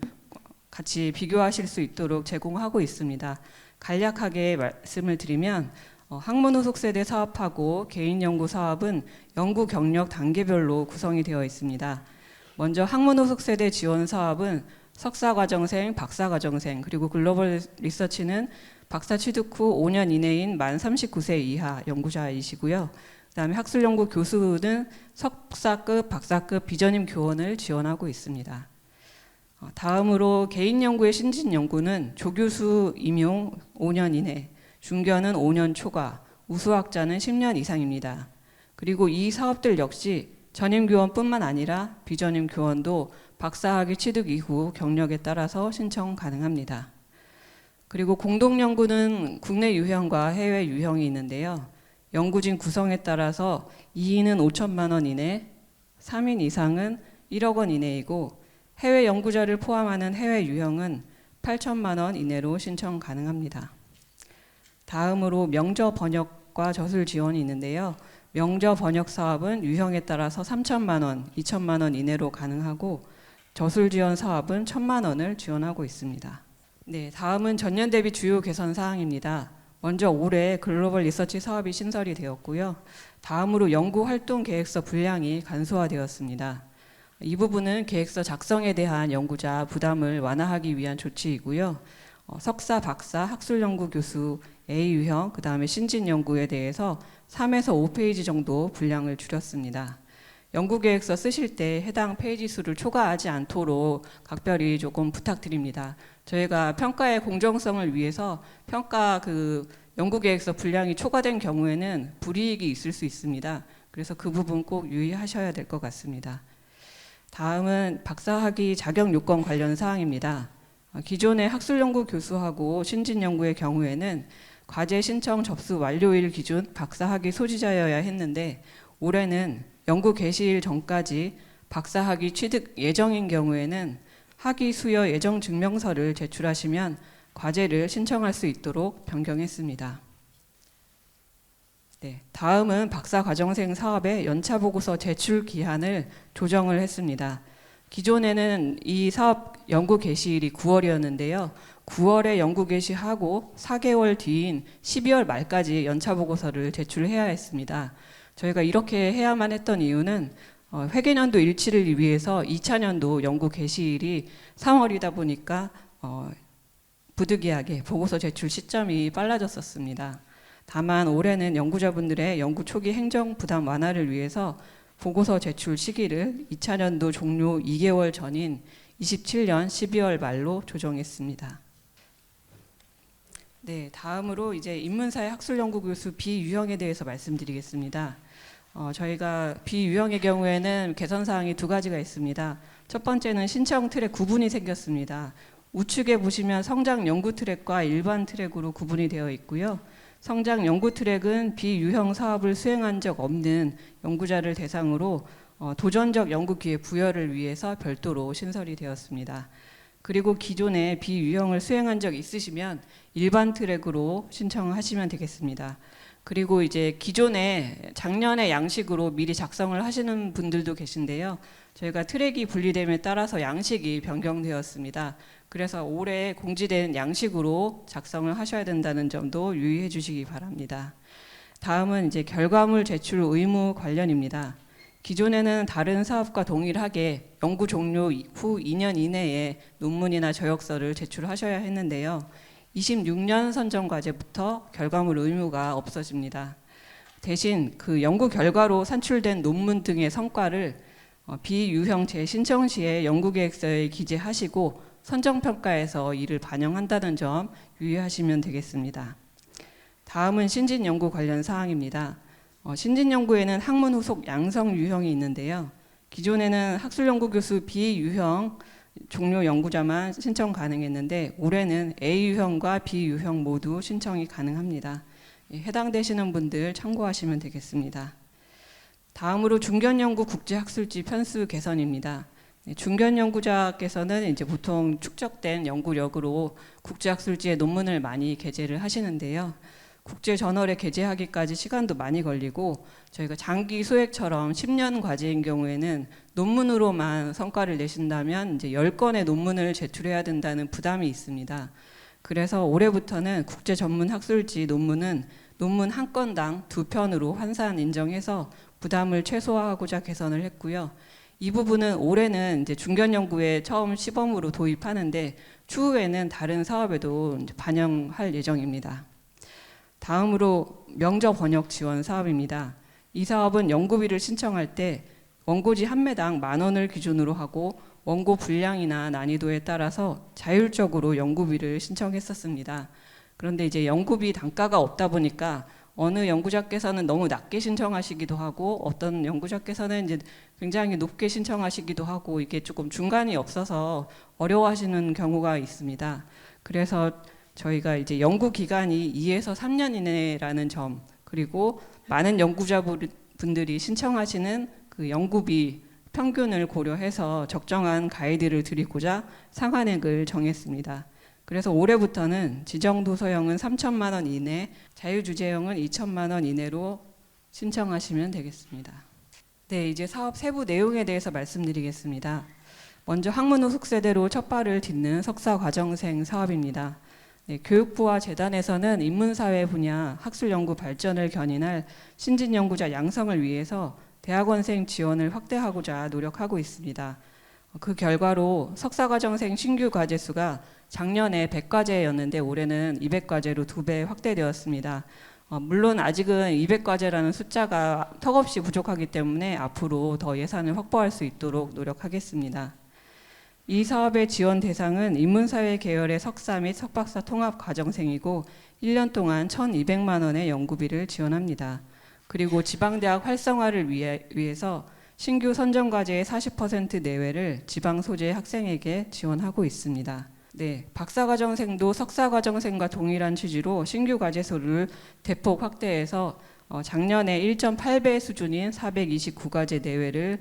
같이 비교하실 수 있도록 제공하고 있습니다. 간략하게 말씀을 드리면 학문 후속 세대 사업하고 개인 연구 사업은 연구 경력 단계별로 구성이 되어 있습니다. 먼저 학문 후속 세대 지원 사업은 석사과정생, 박사과정생, 그리고 글로벌 리서치는 박사 취득 후 5년 이내인 만 39세 이하 연구자이시고요. 그다음에 학술연구 교수는 석사급, 박사급 비전임 교원을 지원하고 있습니다. 다음으로 개인 연구의 신진 연구는 조교수 임용 5년 이내, 중견은 5년 초과, 우수학자는 10년 이상입니다. 그리고 이 사업들 역시 전임 교원뿐만 아니라 비전임 교원도 박사학위 취득 이후 경력에 따라서 신청 가능합니다. 그리고 공동연구는 국내 유형과 해외 유형이 있는데요. 연구진 구성에 따라서 2인은 5천만 원 이내, 3인 이상은 1억 원 이내이고, 해외 연구자를 포함하는 해외 유형은 8천만 원 이내로 신청 가능합니다. 다음으로 명저 번역과 저술 지원이 있는데요. 명저 번역 사업은 유형에 따라서 3천만 원, 2천만 원 이내로 가능하고, 저술 지원 사업은 1,000만 원을 지원하고 있습니다. 네, 다음은 전년 대비 주요 개선 사항입니다. 먼저 올해 글로벌 리서치 사업이 신설이 되었고요. 다음으로 연구 활동 계획서 분량이 간소화되었습니다. 이 부분은 계획서 작성에 대한 연구자 부담을 완화하기 위한 조치이고요. 석사, 박사, 학술연구 교수 A 유형, 그 다음에 신진 연구에 대해서 3에서 5페이지 정도 분량을 줄였습니다. 연구계획서 쓰실 때 해당 페이지 수를 초과하지 않도록 각별히 조금 부탁드립니다. 저희가 평가의 공정성을 위해서 평가 연구계획서 분량이 초과된 경우에는 불이익이 있을 수 있습니다. 그래서 그 부분 꼭 유의하셔야 될 것 같습니다. 다음은 박사학위 자격 요건 관련 사항입니다. 기존의 학술연구 교수하고 신진연구의 경우에는 과제 신청 접수 완료일 기준 박사학위 소지자여야 했는데 올해는 연구 개시일 전까지 박사학위 취득 예정인 경우에는 학위 수여 예정 증명서를 제출하시면 과제를 신청할 수 있도록 변경했습니다. 네, 다음은 박사과정생 사업의 연차보고서 제출 기한을 조정을 했습니다. 기존에는 이 사업 연구 개시일이 9월이었는데요. 9월에 연구 개시하고 4개월 뒤인 12월 말까지 연차보고서를 제출해야 했습니다. 저희가 이렇게 해야만 했던 이유는 회계년도 일치를 위해서 2차년도 연구 개시일이 3월이다 보니까 부득이하게 보고서 제출 시점이 빨라졌었습니다. 다만 올해는 연구자분들의 연구 초기 행정 부담 완화를 위해서 보고서 제출 시기를 2차년도 종료 2개월 전인 27년 12월 말로 조정했습니다. 네, 다음으로 이제 인문사회 학술연구교수 비유형에 대해서 말씀드리겠습니다. 저희가 비유형의 경우에는 개선 사항이 두 가지가 있습니다. 첫 번째는 신청 트랙 구분이 생겼습니다. 우측에 보시면 성장 연구 트랙과 일반 트랙으로 구분이 되어 있고요. 성장 연구 트랙은 비유형 사업을 수행한 적 없는 연구자를 대상으로 도전적 연구 기회 부여를 위해서 별도로 신설이 되었습니다. 그리고 기존에 비유형을 수행한 적 있으시면 일반 트랙으로 신청하시면 되겠습니다. 그리고 이제 기존에 작년에 양식으로 미리 작성을 하시는 분들도 계신데요. 저희가 트랙이 분리됨에 따라서 양식이 변경되었습니다. 그래서 올해 공지된 양식으로 작성을 하셔야 된다는 점도 유의해 주시기 바랍니다. 다음은 이제 결과물 제출 의무 관련입니다. 기존에는 다른 사업과 동일하게 연구 종료 후 2년 이내에 논문이나 저역서를 제출하셔야 했는데요. 26년 선정 과제부터 결과물 의무가 없어집니다. 대신 그 연구 결과로 산출된 논문 등의 성과를 비유형 재신청 시에 연구계획서에 기재하시고 선정평가에서 이를 반영한다는 점 유의하시면 되겠습니다. 다음은 신진연구 관련 사항입니다. 신진연구에는 학문 후속 양성 유형이 있는데요. 기존에는 학술연구 교수 비유형 종료 연구자만 신청 가능했는데 올해는 A유형과 B유형 모두 신청이 가능합니다. 해당되시는 분들 참고하시면 되겠습니다. 다음으로 중견연구 국제학술지 편수 개선입니다. 중견연구자께서는 이제 보통 축적된 연구력으로 국제학술지에 논문을 많이 게재를 하시는데요. 국제저널에 게재하기까지 시간도 많이 걸리고 저희가 장기 소액처럼 10년 과제인 경우에는 논문으로만 성과를 내신다면 이제 10건의 논문을 제출해야 된다는 부담이 있습니다. 그래서 올해부터는 국제전문학술지 논문은 논문 한 건당 2편으로 환산 인정해서 부담을 최소화하고자 개선을 했고요. 이 부분은 올해는 이제 중견연구에 처음 시범으로 도입하는데 추후에는 다른 사업에도 반영할 예정입니다. 다음으로 명저 번역 지원 사업입니다. 이 사업은 연구비를 신청할 때 원고지 한 매당 10,000원을 기준으로 하고 원고 분량이나 난이도에 따라서 자율적으로 연구비를 신청했었습니다. 그런데 이제 연구비 단가가 없다 보니까 어느 연구자께서는 너무 낮게 신청하시기도 하고 어떤 연구자께서는 이제 굉장히 높게 신청하시기도 하고 이게 조금 중간이 없어서 어려워하시는 경우가 있습니다. 그래서 저희가 이제 연구 기간이 2에서 3년 이내라는 점, 그리고 많은 연구자분들이 신청하시는 그 연구비 평균을 고려해서 적정한 가이드를 드리고자 상한액을 정했습니다. 그래서 올해부터는 지정 도서형은 3,000만 원 이내, 자유주제형은 2,000만 원 이내로 신청하시면 되겠습니다. 네, 이제 사업 세부 내용에 대해서 말씀드리겠습니다. 먼저 학문 후 숙세대로 첫 발을 딛는 석사 과정생 사업입니다. 네, 교육부와 재단에서는 인문사회 분야 학술 연구 발전을 견인할 신진 연구자 양성을 위해서 대학원생 지원을 확대하고자 노력하고 있습니다. 그 결과로 석사과정생 신규 과제 수가 작년에 100과제였는데 올해는 200과제로 2배 확대되었습니다. 물론 아직은 200과제라는 숫자가 턱없이 부족하기 때문에 앞으로 더 예산을 확보할 수 있도록 노력하겠습니다. 이 사업의 지원 대상은 인문사회 계열의 석사 및 석박사 통합 과정생이고 1년 동안 1,200만 원의 연구비를 지원합니다. 그리고 지방대학 활성화를 위해서 신규 선정과제의 40% 내외를 지방 소재 학생에게 지원하고 있습니다. 네, 박사과정생도 석사과정생과 동일한 취지로 신규 과제수를 대폭 확대해서 작년에 1.8배 수준인 429과제 내외를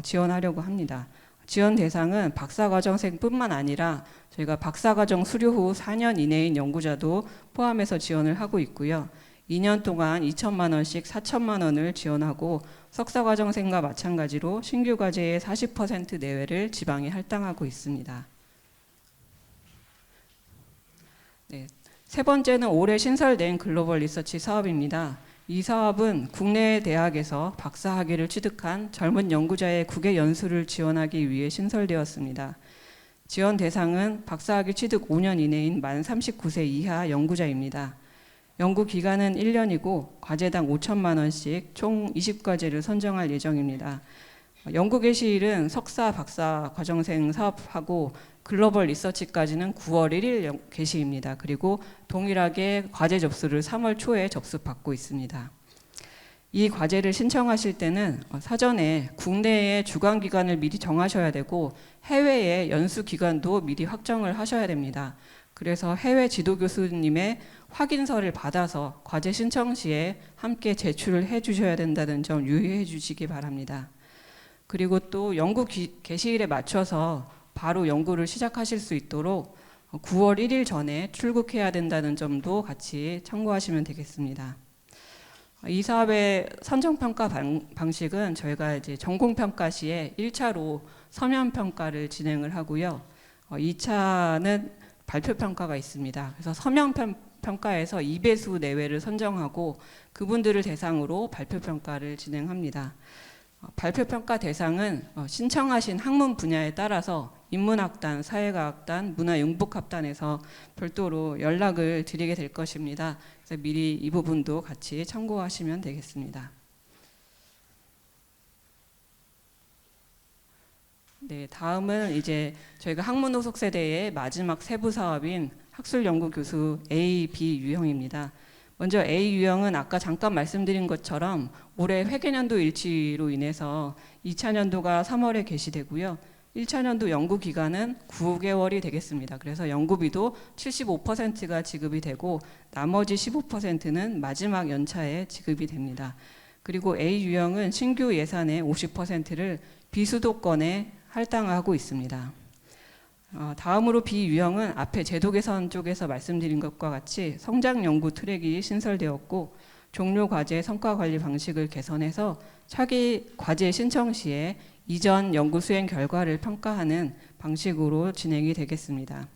지원하려고 합니다. 지원 대상은 박사과정생뿐만 아니라 저희가 박사과정 수료 후 4년 이내인 연구자도 포함해서 지원을 하고 있고요. 2년 동안 2천만 원씩 4천만 원을 지원하고 석사과정생과 마찬가지로 신규 과제의 40% 내외를 지방에 할당하고 있습니다. 네, 세 번째는 올해 신설된 글로벌 리서치 사업입니다. 이 사업은 국내 대학에서 박사학위를 취득한 젊은 연구자의 국외 연수를 지원하기 위해 신설되었습니다. 지원 대상은 박사학위 취득 5년 이내인 만 39세 이하 연구자입니다. 연구 기간은 1년이고 과제당 5천만 원씩 총 20과제를 선정할 예정입니다. 연구 개시일은 석사, 박사 과정생 사업하고 글로벌 리서치까지는 9월 1일 개시입니다. 그리고 동일하게 과제 접수를 3월 초에 접수받고 있습니다. 이 과제를 신청하실 때는 사전에 국내의 주관 기관을 미리 정하셔야 되고 해외의 연수 기관도 미리 확정을 하셔야 됩니다. 그래서 해외 지도 교수님의 확인서를 받아서 과제 신청 시에 함께 제출을 해 주셔야 된다는 점 유의해 주시기 바랍니다. 그리고 또 연구 개시일에 맞춰서 바로 연구를 시작하실 수 있도록 9월 1일 전에 출국해야 된다는 점도 같이 참고하시면 되겠습니다. 이 사업의 선정평가 방식은 저희가 이제 전공평가 시에 1차로 서면평가를 진행을 하고요. 2차는 발표평가가 있습니다. 그래서 서면평가에서 2배수 내외를 선정하고 그분들을 대상으로 발표평가를 진행합니다. 발표평가 대상은 신청하신 학문 분야에 따라서 인문학단, 사회과학단, 문화융복학단에서 별도로 연락을 드리게 될 것입니다. 그래서 미리 이 부분도 같이 참고하시면 되겠습니다. 네, 다음은 이제 저희가 학문호석 세대의 마지막 세부 사업인 학술연구교수 A, B 유형입니다. 먼저 A 유형은 아까 잠깐 말씀드린 것처럼 올해 회계년도 일치로 인해서 2차 년도가 3월에 개시되고요. 1차 년도 연구 기간은 9개월이 되겠습니다. 그래서 연구비도 75%가 지급이 되고 나머지 15%는 마지막 연차에 지급이 됩니다. 그리고 A 유형은 신규 예산의 50%를 비수도권에 할당하고 있습니다. 다음으로 B 유형은 앞에 제도 개선 쪽에서 말씀드린 것과 같이 성장 연구 트랙이 신설되었고 종료 과제 성과 관리 방식을 개선해서 차기 과제 신청 시에 이전 연구 수행 결과를 평가하는 방식으로 진행이 되겠습니다.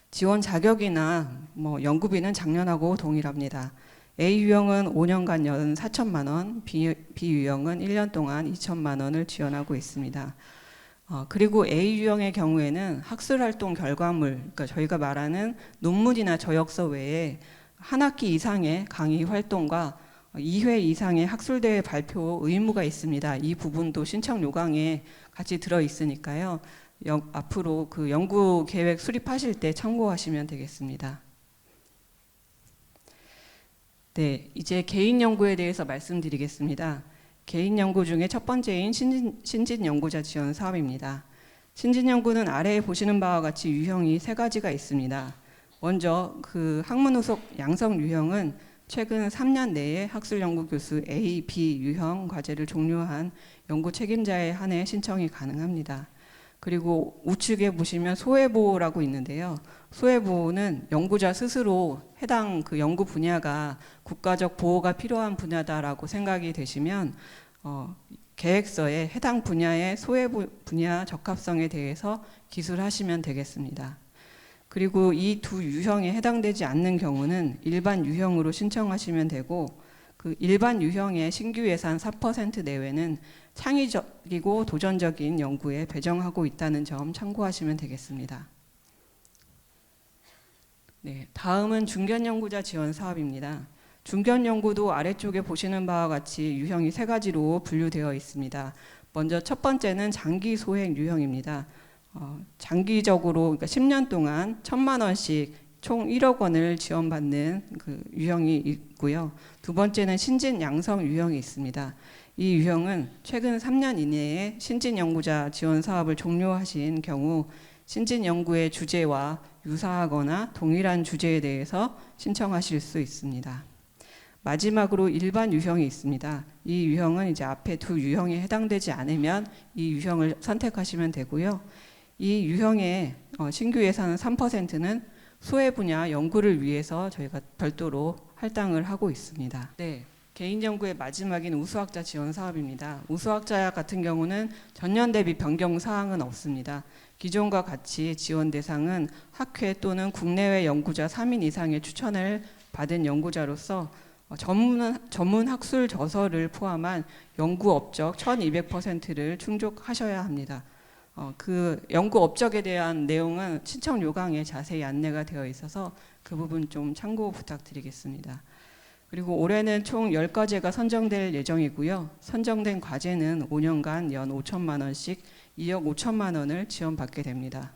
지원 자격이나 연구비는 작년하고 동일합니다. A 유형은 5년간 연 4천만 원, B 유형은 1년 동안 2천만 원을 지원하고 있습니다. 그리고 A 유형의 경우에는 학술활동 결과물, 그러니까 저희가 말하는 논문이나 저역서 외에 한 학기 이상의 강의 활동과 2회 이상의 학술대회 발표 의무가 있습니다. 이 부분도 신청 요강에 같이 들어 있으니까요. 앞으로 그 연구 계획 수립하실 때 참고하시면 되겠습니다. 네, 이제 개인 연구에 대해서 말씀드리겠습니다. 개인 연구 중에 첫 번째인 신진 연구자 지원 사업입니다. 신진 연구는 아래에 보시는 바와 같이 유형이 3가지가 있습니다. 먼저 그 학문후속 양성 유형은 최근 3년 내에 학술연구교수 A, B 유형 과제를 종료한 연구 책임자에 한해 신청이 가능합니다. 그리고 우측에 보시면 소외보호라고 있는데요. 소외보호는 연구자 스스로 해당 그 연구 분야가 국가적 보호가 필요한 분야다라고 생각이 되시면 계획서에 해당 분야의 소외 분야 적합성에 대해서 기술하시면 되겠습니다. 그리고 이 두 유형에 해당되지 않는 경우는 일반 유형으로 신청하시면 되고, 그 일반 유형의 신규 예산 4% 내외는 창의적이고 도전적인 연구에 배정하고 있다는 점 참고하시면 되겠습니다. 네, 다음은 중견 연구자 지원 사업입니다. 중견 연구도 아래쪽에 보시는 바와 같이 유형이 3가지로 분류되어 있습니다. 먼저 첫 번째는 장기 소액 유형입니다. 장기적으로 그러니까 10년 동안 1,000만 원씩 총 1억 원을 지원받는 그 유형이 있고요. 두 번째는 신진 양성 유형이 있습니다. 이 유형은 최근 3년 이내에 신진 연구자 지원 사업을 종료하신 경우 신진 연구의 주제와 유사하거나 동일한 주제에 대해서 신청하실 수 있습니다. 마지막으로 일반 유형이 있습니다. 이 유형은 이제 앞에 두 유형에 해당되지 않으면 이 유형을 선택하시면 되고요. 이 유형의 신규 예산은 3%는 소외 분야 연구를 위해서 저희가 별도로 할당을 하고 있습니다. 네, 개인 연구의 마지막인 우수학자 지원 사업입니다. 우수학자 같은 경우는 전년 대비 변경 사항은 없습니다. 기존과 같이 지원 대상은 학회 또는 국내외 연구자 3인 이상의 추천을 받은 연구자로서 전문 학술 저서를 포함한 연구 업적 1200%를 충족하셔야 합니다. 그 연구 업적에 대한 내용은 신청 요강에 자세히 안내가 되어 있어서 그 부분 좀 참고 부탁드리겠습니다. 그리고 올해는 총 10과제가 선정될 예정이고요. 선정된 과제는 5년간 연 5천만 원씩 2억 5천만 원을 지원받게 됩니다.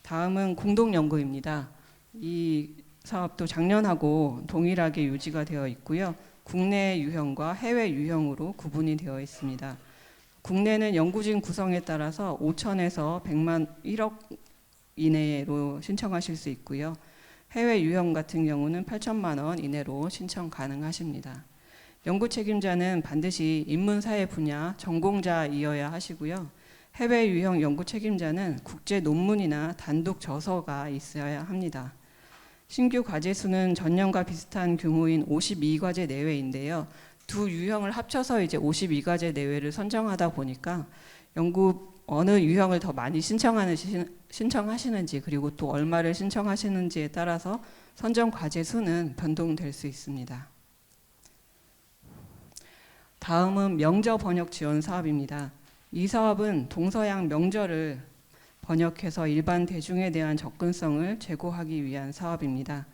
다음은 공동연구입니다. 이 사업도 작년하고 동일하게 유지가 되어 있고요. 국내 유형과 해외 유형으로 구분이 되어 있습니다. 국내는 연구진 구성에 따라서 5천에서 100만 1억 이내로 신청하실 수 있고요. 해외 유형 같은 경우는 8천만 원 이내로 신청 가능하십니다. 연구 책임자는 반드시 인문사회 분야 전공자이어야 하시고요. 해외 유형 연구 책임자는 국제 논문이나 단독 저서가 있어야 합니다. 신규 과제 수는 전년과 비슷한 규모인 52과제 내외인데요. 두 유형을 합쳐서 이제 52과제 내외를 선정하다 보니까 연구 어느 유형을 더 많이 신청하시는지 그리고 또 얼마를 신청하시는지에 따라서 선정 과제 수는 변동될 수 있습니다. 다음은 명저 번역 지원 사업입니다. 이 사업은 동서양 명저를 번역해서 일반 대중에 대한 접근성을 제고하기 위한 사업입니다.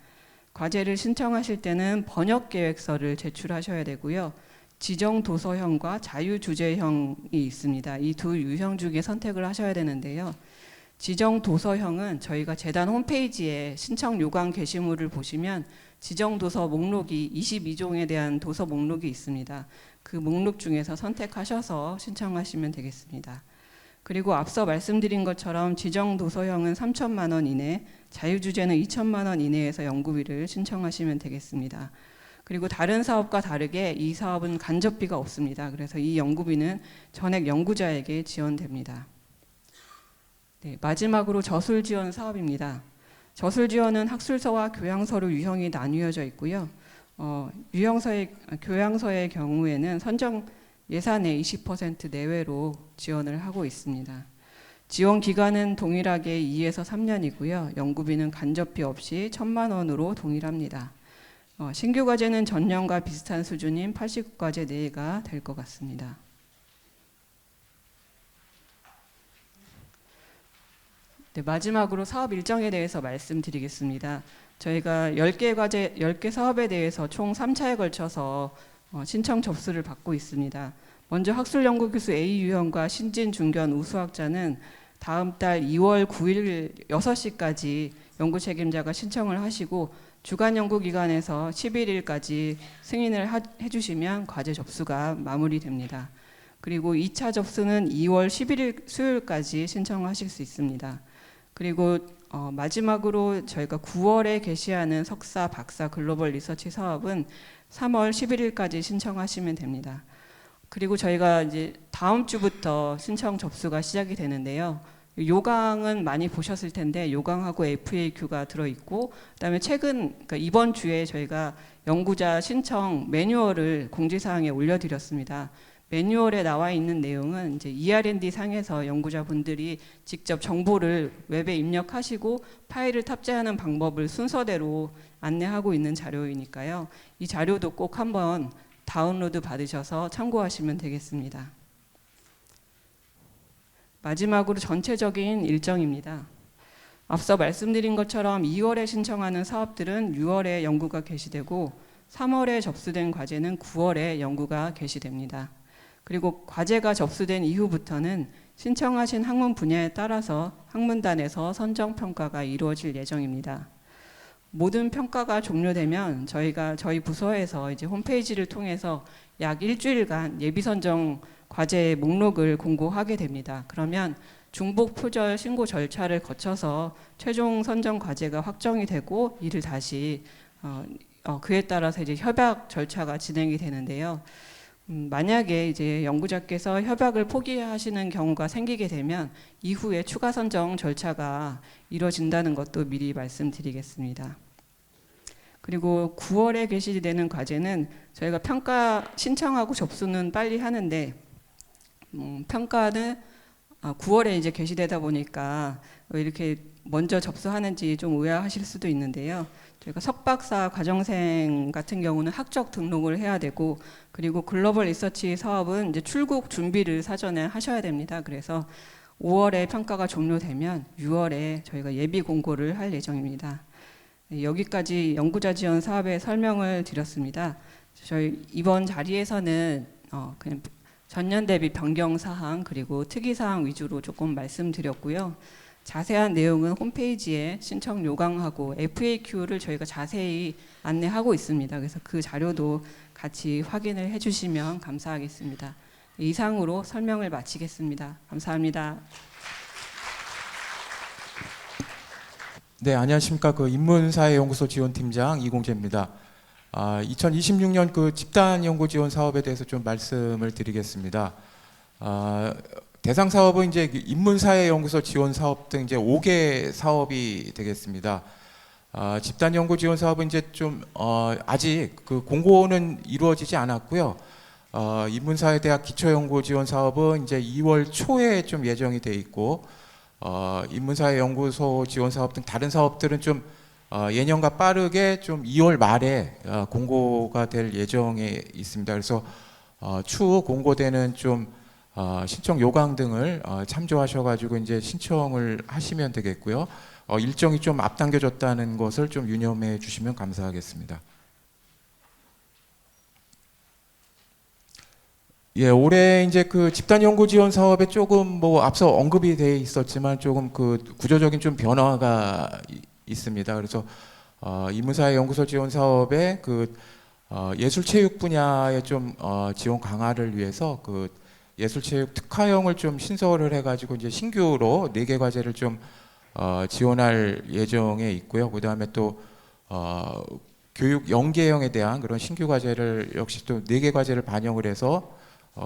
과제를 신청하실 때는 번역 계획서를 제출하셔야 되고요. 지정 도서형과 자유 주제형이 있습니다. 이 두 유형 중에 선택을 하셔야 되는데요. 지정 도서형은 저희가 재단 홈페이지에 신청 요강 게시물을 보시면 지정 도서 목록이 22종에 대한 도서 목록이 있습니다. 그 목록 중에서 선택하셔서 신청하시면 되겠습니다. 그리고 앞서 말씀드린 것처럼 지정 도서형은 3천만 원 이내, 자유주제는 2천만 원 이내에서 연구비를 신청하시면 되겠습니다. 그리고 다른 사업과 다르게 이 사업은 간접비가 없습니다. 그래서 이 연구비는 전액 연구자에게 지원됩니다. 네, 마지막으로 저술 지원 사업입니다. 저술 지원은 학술서와 교양서로 유형이 나뉘어져 있고요. 교양서의 경우에는 선정 예산의 20% 내외로 지원을 하고 있습니다. 지원 기간은 동일하게 2에서 3년이고요. 연구비는 간접비 없이 1,000만 원으로 동일합니다. 신규 과제는 전년과 비슷한 수준인 80과제 내외가 될 것 같습니다. 네, 마지막으로 사업 일정에 대해서 말씀드리겠습니다. 저희가 10개 사업에 대해서 총 3차에 걸쳐서 신청 접수를 받고 있습니다. 먼저 학술연구교수 A 유형과 신진 중견 우수학자는 다음 달 2월 9일 6시까지 연구 책임자가 신청을 하시고 주간 연구기관에서 11일까지 승인을 해주시면 과제 접수가 마무리됩니다. 그리고 2차 접수는 2월 11일 수요일까지 신청하실 수 있습니다. 그리고 마지막으로 저희가 9월에 개시하는 석사, 박사 글로벌 리서치 사업은 3월 11일까지 신청하시면 됩니다. 그리고 저희가 이제 다음 주부터 신청 접수가 시작이 되는데요. 요강은 많이 보셨을 텐데 요강하고 FAQ가 들어있고 그다음에 그러니까 이번 주에 저희가 연구자 신청 매뉴얼을 공지사항에 올려드렸습니다. 매뉴얼에 나와 있는 내용은 이제 ER&D 상에서 연구자분들이 직접 정보를 웹에 입력하시고 파일을 탑재하는 방법을 순서대로 안내하고 있는 자료이니까요. 이 자료도 꼭 한번 다운로드 받으셔서 참고하시면 되겠습니다. 마지막으로 전체적인 일정입니다. 앞서 말씀드린 것처럼 2월에 신청하는 사업들은 6월에 연구가 개시되고 3월에 접수된 과제는 9월에 연구가 개시됩니다. 그리고 과제가 접수된 이후부터는 신청하신 학문 분야에 따라서 학문단에서 선정 평가가 이루어질 예정입니다. 모든 평가가 종료되면 저희 부서에서 이제 홈페이지를 통해서 약 일주일간 예비 선정 과제의 목록을 공고하게 됩니다. 그러면 중복 표절 신고 절차를 거쳐서 최종 선정 과제가 확정이 되고 이를 다시 그에 따라서 이제 협약 절차가 진행이 되는데요. 만약에 이제 연구자께서 협약을 포기하시는 경우가 생기게 되면 이후에 추가 선정 절차가 이루어진다는 것도 미리 말씀드리겠습니다. 그리고 9월에 개시되는 과제는 저희가 평가 신청하고 접수는 빨리 하는데 평가는 9월에 이제 개시되다 보니까 왜 이렇게 먼저 접수하는지 좀 오해하실 수도 있는데요. 저희가 석박사 과정생 같은 경우는 학적 등록을 해야 되고 그리고 글로벌 리서치 사업은 이제 출국 준비를 사전에 하셔야 됩니다. 그래서 5월에 평가가 종료되면 6월에 저희가 예비 공고를 할 예정입니다. 여기까지 연구자 지원 사업의 설명을 드렸습니다. 저희 이번 자리에서는 그냥 전년 대비 변경 사항 그리고 특이 사항 위주로 조금 말씀드렸고요. 자세한 내용은 홈페이지에 신청 요강하고 FAQ를 저희가 자세히 안내하고 있습니다. 그래서 그 자료도 같이 확인을 해주시면 감사하겠습니다. 이상으로 설명을 마치겠습니다. 감사합니다. 네, 안녕하십니까. 인문사회연구소 지원팀장 이공재입니다. 2026년 집단 연구 지원 사업에 대해서 좀 말씀을 드리겠습니다. 대상 사업은 이제 인문사회연구소 지원 사업 등 이제 5개 사업이 되겠습니다. 집단 연구 지원 사업은 이제 좀 아직 공고는 이루어지지 않았고요. 인문사회대학 기초연구 지원 사업은 이제 2월 초에 좀 예정이 돼 있고, 인문사회연구소 지원 사업 등 다른 사업들은 좀 예년과 빠르게 좀 2월 말에 공고가 될 예정에 있습니다. 그래서 추후 공고되는 좀 신청 요강 등을 참조하셔가지고 이제 신청을 하시면 되겠고요. 일정이 좀 앞당겨졌다는 것을 좀 유념해 주시면 감사하겠습니다. 예, 올해 이제 집단 연구 지원 사업에 조금 앞서 언급이 돼 있었지만 조금 구조적인 좀 변화가 있습니다. 그래서 인문사회 연구소 지원 사업에 예술체육 분야의 좀 지원 강화를 위해서 예술체육 특화형을 좀 신설을 해가지고 이제 신규로 4개 과제를 좀 지원할 예정에 있고요. 그 다음에 또 교육 연계형에 대한 그런 신규 과제를 역시 또 4개 과제를 반영을 해서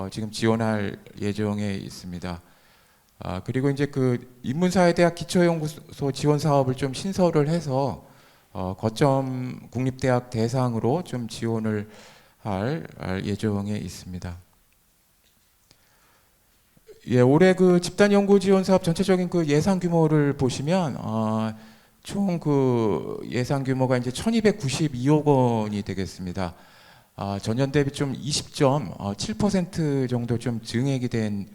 지금 지원할 예정에 있습니다. 그리고 이제 인문사회대학 기초연구소 지원 사업을 좀 신설을 해서 거점 국립대학 대상으로 좀 지원을 할 예정에 있습니다. 예, 올해 집단 연구 지원 사업 전체적인 예산 규모를 보시면 총 예산 규모가 이제 1,292억 원이 되겠습니다. 전년 대비 좀 20.7% 정도 좀 증액이 된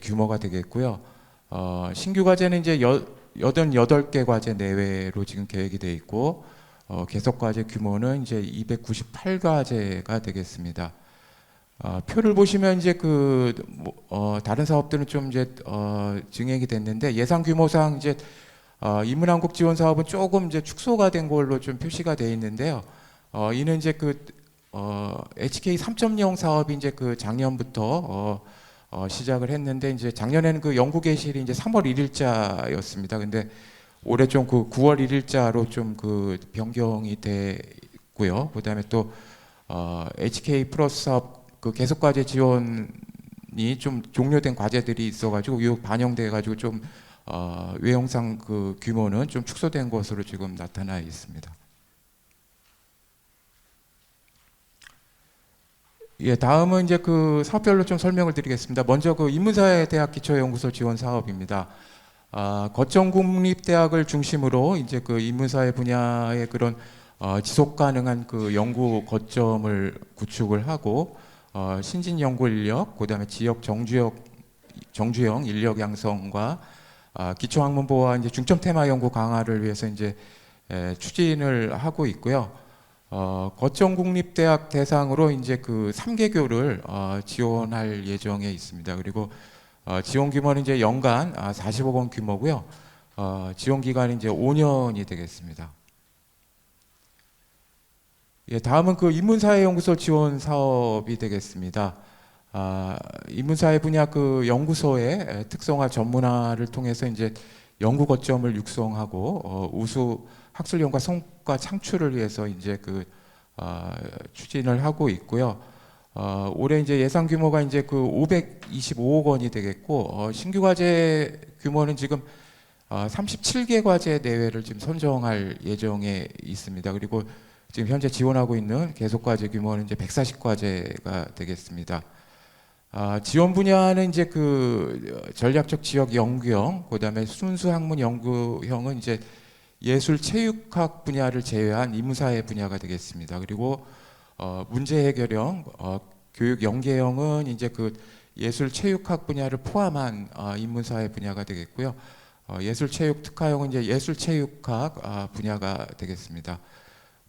규모가 되겠고요. 신규 과제는 이제 88개 과제 내외로 지금 계획이 돼 있고, 계속 과제 규모는 이제 298과제가 되겠습니다. 표를 보시면 이제 다른 사업들은 좀 이제 증액이 됐는데 예산 규모상 이제 인문한국 지원 사업은 조금 이제 축소가 된 걸로 좀 표시가 돼 있는데요. 이는 이제 HK 3.0 사업이 이제 작년부터 시작을 했는데 이제 작년에는 연구 개시일이 이제 3월 1일자였습니다. 근데 올해 좀 9월 1일자로 좀 변경이 됐고요. 그다음에 또 HK 플러스 사업 계속 과제 지원이 좀 종료된 과제들이 있어가지고 이거 반영돼가지고 좀 외형상 규모는 좀 축소된 것으로 지금 나타나 있습니다. 예, 다음은 이제 그 사업별로 좀 설명을 드리겠습니다. 먼저 그 인문사회대학 기초연구소 지원 사업입니다. 거점 국립대학을 중심으로 이제 그 인문사회 분야의 그런 지속 가능한 그 연구 거점을 구축을 하고 신진 연구 인력, 그다음에 지역 정주형 인력 양성과 기초 학문 보호와 이제 중점 테마 연구 강화를 위해서 이제 추진을 하고 있고요. 거점 국립대학 대상으로 이제 그 3개교를 지원할 예정에 있습니다. 그리고 지원 규모는 이제 연간 40억 원 규모고요. 지원 기간이 이제 5년이 되겠습니다. 예, 다음은 그 인문사회연구소 지원 사업이 되겠습니다. 인문사회 분야 그 연구소의 특성화 전문화를 통해서 이제 연구 거점을 육성하고 우수 학술 연구와 성과 창출을 위해서 이제 그 추진을 하고 있고요. 올해 이제 예상 규모가 이제 그 525억 원이 되겠고 신규 과제 규모는 지금 37개 과제 내외를 지금 선정할 예정에 있습니다. 그리고 지금 현재 지원하고 있는 계속 과제 규모는 이제 140과제가 되겠습니다. 지원 분야는 이제 그 전략적 지역 연구형, 그다음에 순수 학문 연구형은 이제 예술 체육학 분야를 제외한 인문사회 분야가 되겠습니다. 그리고 문제 해결형, 교육 연계형은 이제 그 예술 체육학 분야를 포함한 인문사회 분야가 되겠고요. 예술 체육 특화형은 이제 예술 체육학 분야가 되겠습니다.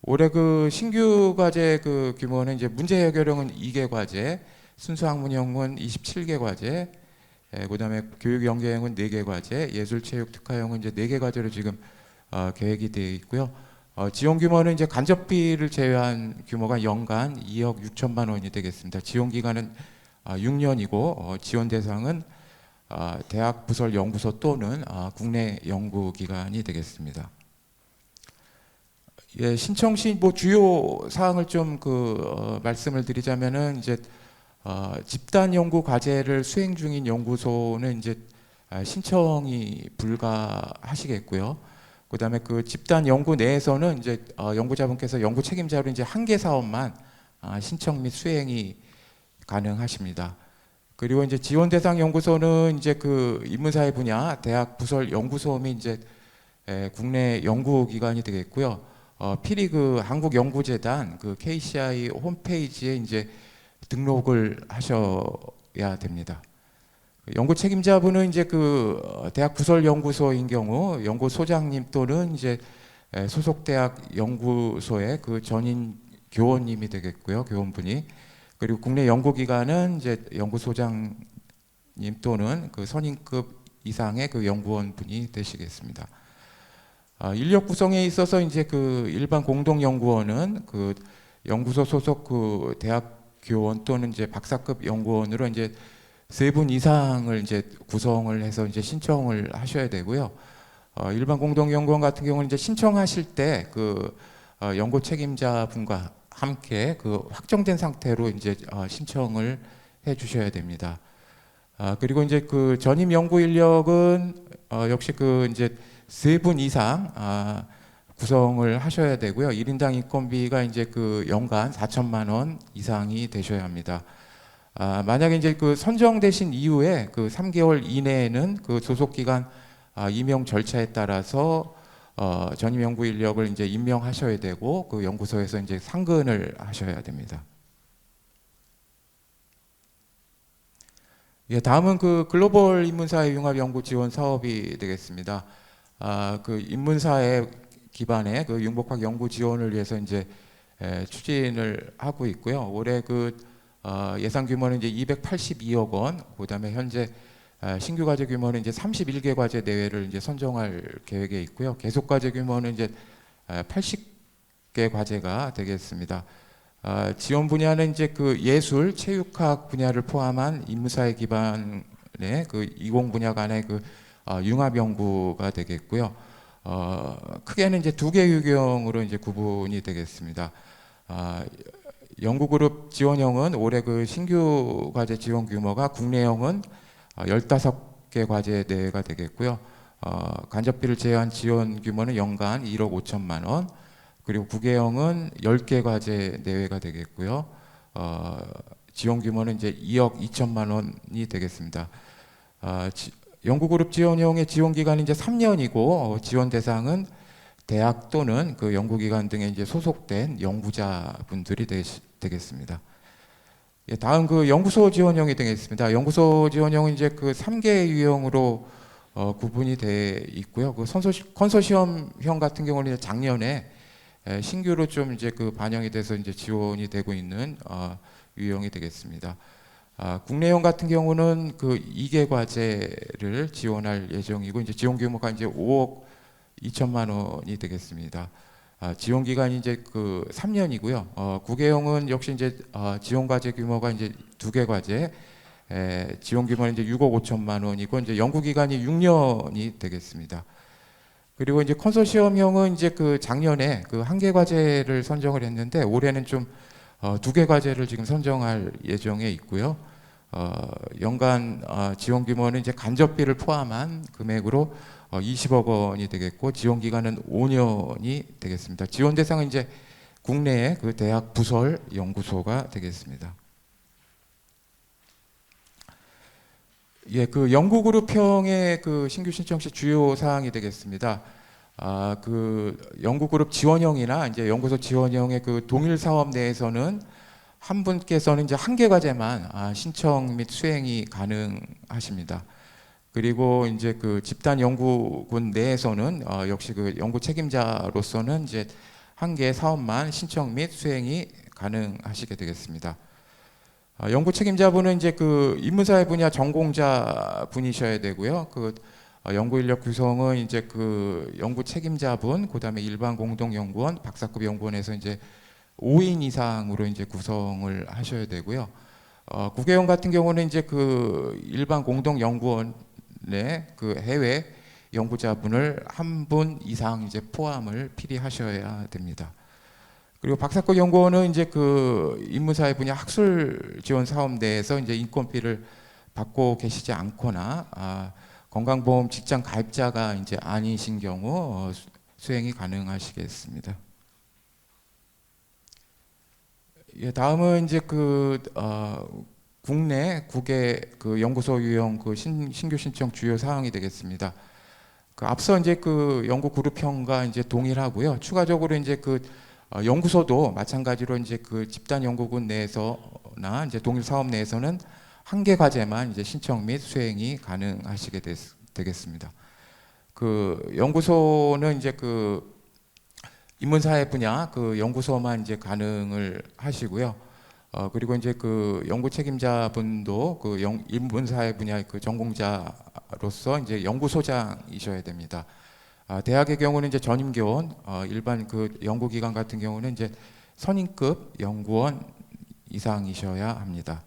올해 그 신규 과제 그 규모는 이제 문제 해결형은 2개 과제, 순수 학문형은 27개 과제, 그다음에 교육 연계형은 4개 과제, 예술 체육 특화형은 이제 4개 과제로 지금 계획이 되어 있고요. 지원 규모는 이제 간접비를 제외한 규모가 연간 2억 6천만 원이 되겠습니다. 지원 기간은 6년이고 지원 대상은 대학 부설 연구소 또는 국내 연구기관이 되겠습니다. 예, 신청 시 뭐 주요 사항을 좀 말씀을 드리자면은 이제 집단 연구 과제를 수행 중인 연구소는 이제 신청이 불가하시겠고요. 그다음에 그 집단 연구 내에서는 이제 연구자분께서 연구 책임자로 이제 한 개 사업만 신청 및 수행이 가능하십니다. 그리고 이제 지원 대상 연구소는 이제 그 인문사회 분야 대학 부설 연구소 및 이제 국내 연구기관이 되겠고요. 필히 그 한국연구재단 그 KCI 홈페이지에 이제 등록을 하셔야 됩니다. 연구 책임자분은 이제 그 대학 부설 연구소인 경우 연구소장님 또는 이제 소속 대학 연구소의 그 전임 교원님이 되겠고요, 교원분이. 그리고 국내 연구기관은 이제 연구소장님 또는 그 선임급 이상의 그 연구원분이 되시겠습니다. 인력 구성에 있어서 이제 그 일반 공동연구원은 그 연구소 소속 그 대학 교원 또는 이제 박사급 연구원으로 이제 3분 이상을 이제 구성을 해서 이제 신청을 하셔야 되고요. 일반 공동연구원 같은 경우는 이제 신청하실 때 그 연구 책임자 분과 함께 그 확정된 상태로 이제 신청을 해 주셔야 됩니다. 그리고 이제 그 전임 연구 인력은 역시 그 이제 3분 이상 구성을 하셔야 되고요. 1인당 인건비가 이제 그 연간 4천만 원 이상이 되셔야 합니다. 만약에 이제 그 선정되신 이후에 그 3개월 이내에는 그 소속 기관 임용 절차에 따라서 전임 연구 인력을 이제 임명하셔야 되고 그 연구소에서 이제 상근을 하셔야 됩니다. 예, 다음은 그 글로벌 인문사회 융합 연구 지원 사업이 되겠습니다. 그 인문사회 기반의 그 융복학 연구 지원을 위해서 이제 추진을 하고 있고요. 올해 그 예상 규모는 이제 282억 원, 그다음에 현재 신규 과제 규모는 이제 31개 과제 내외를 이제 선정할 계획에 있고요. 계속 과제 규모는 이제 80개 과제가 되겠습니다. 지원 분야는 이제 그 예술, 체육학 분야를 포함한 인문사회 기반의 그 이공 분야 간의 그 융합 연구가 되겠고요. 크게는 이제 2개 유형으로 이제 구분이 되겠습니다. 연구그룹 지원형은 올해 그 신규 과제 지원 규모가 국내형은 15개 과제 내외가 되겠고요. 간접비를 제외한 지원 규모는 연간 1억 5천만 원, 그리고 국외형은 10개 과제 내외가 되겠고요. 지원 규모는 이제 2억 2천만 원이 되겠습니다. 연구그룹 지원형의 지원 기간이 이제 3년이고 지원 대상은 대학 또는 그 연구기관 등에 이제 소속된 연구자분들이 되겠습니다. 예, 다음 그 연구소 지원형이 되겠습니다. 연구소 지원형은 이제 그 3개 유형으로 구분이 돼 있고요. 그 컨소시엄형 같은 경우는 이제 작년에 신규로 좀 이제 그 반영이 돼서 이제 지원이 되고 있는 유형이 되겠습니다. 국내형 같은 경우는 그 2개 과제를 지원할 예정이고 이제 지원 규모가 이제 5억 2천만 원이 되겠습니다. 지원 기간이 이제 그 3년이고요. 국외형은 역시 이제 지원 과제 규모가 이제 2개 과제, 지원 규모는 이제 6억 5천만 원이고 이제 연구 기간이 6년이 되겠습니다. 그리고 이제 컨소시엄형은 이제 그 작년에 그 1개 과제를 선정을 했는데 올해는 좀 2개 과제를 지금 선정할 예정에 있고요. 연간 지원 규모는 이제 간접비를 포함한 금액으로 20억 원이 되겠고 지원 기간은 5년이 되겠습니다. 지원 대상은 이제 국내의 그 대학 부설 연구소가 되겠습니다. 예, 그 연구그룹형의 그 신규 신청 시 주요 사항이 되겠습니다. 그 연구그룹 지원형이나 이제 연구소 지원형의 그 동일 사업 내에서는 한 분께서는 이제 1개 과제만 신청 및 수행이 가능하십니다. 그리고 이제 그 집단 연구군 내에서는 역시 그 연구 책임자로서는 이제 1개 사업만 신청 및 수행이 가능하시게 되겠습니다. 연구 책임자분은 이제 그 인문사회 분야 전공자 분이셔야 되고요. 그 연구 인력 구성은 이제 그 연구 책임자분, 그다음에 일반 공동 연구원, 박사급 연구원에서 이제 5인 이상으로 이제 구성을 하셔야 되고요. 국외형 같은 경우는 이제 그 일반 공동 연구원에 그 해외 연구자분을 1분 이상 이제 포함을 필히 하셔야 됩니다. 그리고 박사급 연구원은 이제 그 인문사회 분야 학술 지원 사업 내에서 이제 인건비를 받고 계시지 않거나 건강보험 직장 가입자가 이제 아니신 경우 수행이 가능하시겠습니다. 예, 다음은 이제 그 국내 국외 그 연구소 유형 그 신규 신청 주요 사항이 되겠습니다. 그 앞서 이제 그 연구 그룹형과 이제 동일하고요. 추가적으로 이제 그 연구소도 마찬가지로 이제 그 집단 연구군 내에서나 이제 동일 사업 내에서는 1개 과제만 이제 신청 및 수행이 가능하시게 되겠습니다. 그 연구소는 이제 그 인문사회 분야 그 연구소만 이제 가능을 하시고요. 그리고 이제 그 연구 책임자분도 그 인문사회 분야의 그 전공자로서 이제 연구소장이셔야 됩니다. 대학의 경우는 이제 전임교원, 일반 그 연구기관 같은 경우는 이제 선임급 연구원 이상이셔야 합니다.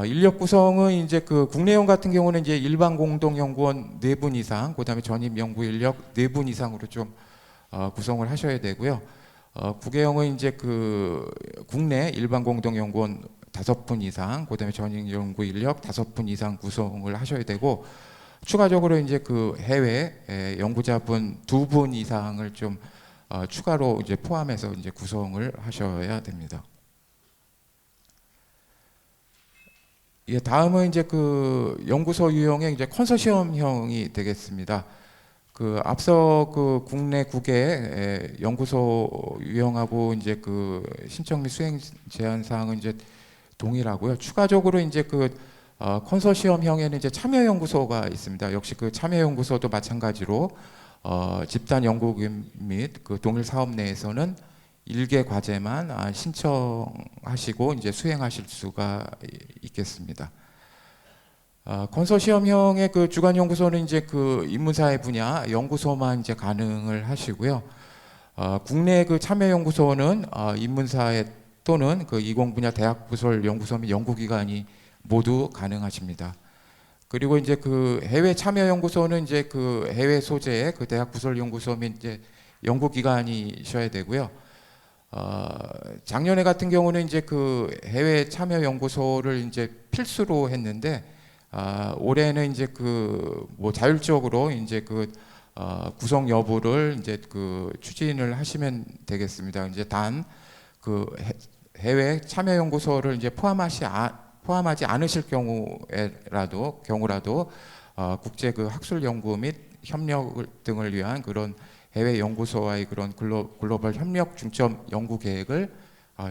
인력 구성은 이제 그 국내형 같은 경우는 이제 일반 공동 연구원 4분 이상, 그다음에 전임 연구 인력 4분 이상으로 좀 구성을 하셔야 되고요. 국외형은 이제 그 국내 일반 공동 연구원 5분 이상, 그다음에 전임 연구 인력 5분 이상 구성을 하셔야 되고 추가적으로 이제 그 해외 연구자분 2분 이상을 좀 추가로 이제 포함해서 이제 구성을 하셔야 됩니다. 예, 다음은 이제 그 연구소 유형의 이제 컨소시엄형이 되겠습니다. 그 앞서 그 국내 국외 연구소 유형하고 이제 그 신청 및 수행 제한 사항은 이제 동일하고요. 추가적으로 이제 그 컨소시엄형에는 이제 참여연구소가 있습니다. 역시 그 참여연구소도 마찬가지로 집단 연구군 및 그 동일 사업 내에서는 1개 과제만 신청하시고 이제 수행하실 수가 있겠습니다. 컨소시엄형의 그 주관 연구소는 이제 그 인문사회 분야 연구소만 이제 가능을 하시고요. 국내 그 참여 연구소는 인문사회 또는 그 이공 분야 대학 부설 연구소 및 연구기관이 모두 가능하십니다. 그리고 이제 그 해외 참여 연구소는 이제 그 해외 소재의 그 대학 부설 연구소 및 이제 연구기관이셔야 되고요. 작년에 같은 경우는 이제 그 해외 참여 연구소를 이제 필수로 했는데 올해는 이제 그 뭐 자율적으로 이제 그 구성 여부를 이제 그 추진을 하시면 되겠습니다. 이제 단 그 해외 참여 연구소를 이제 포함하지 않으실 경우라도 국제 그 학술 연구 및 협력 등을 위한 그런 해외 연구소와의 그런 글로벌 협력 중점 연구 계획을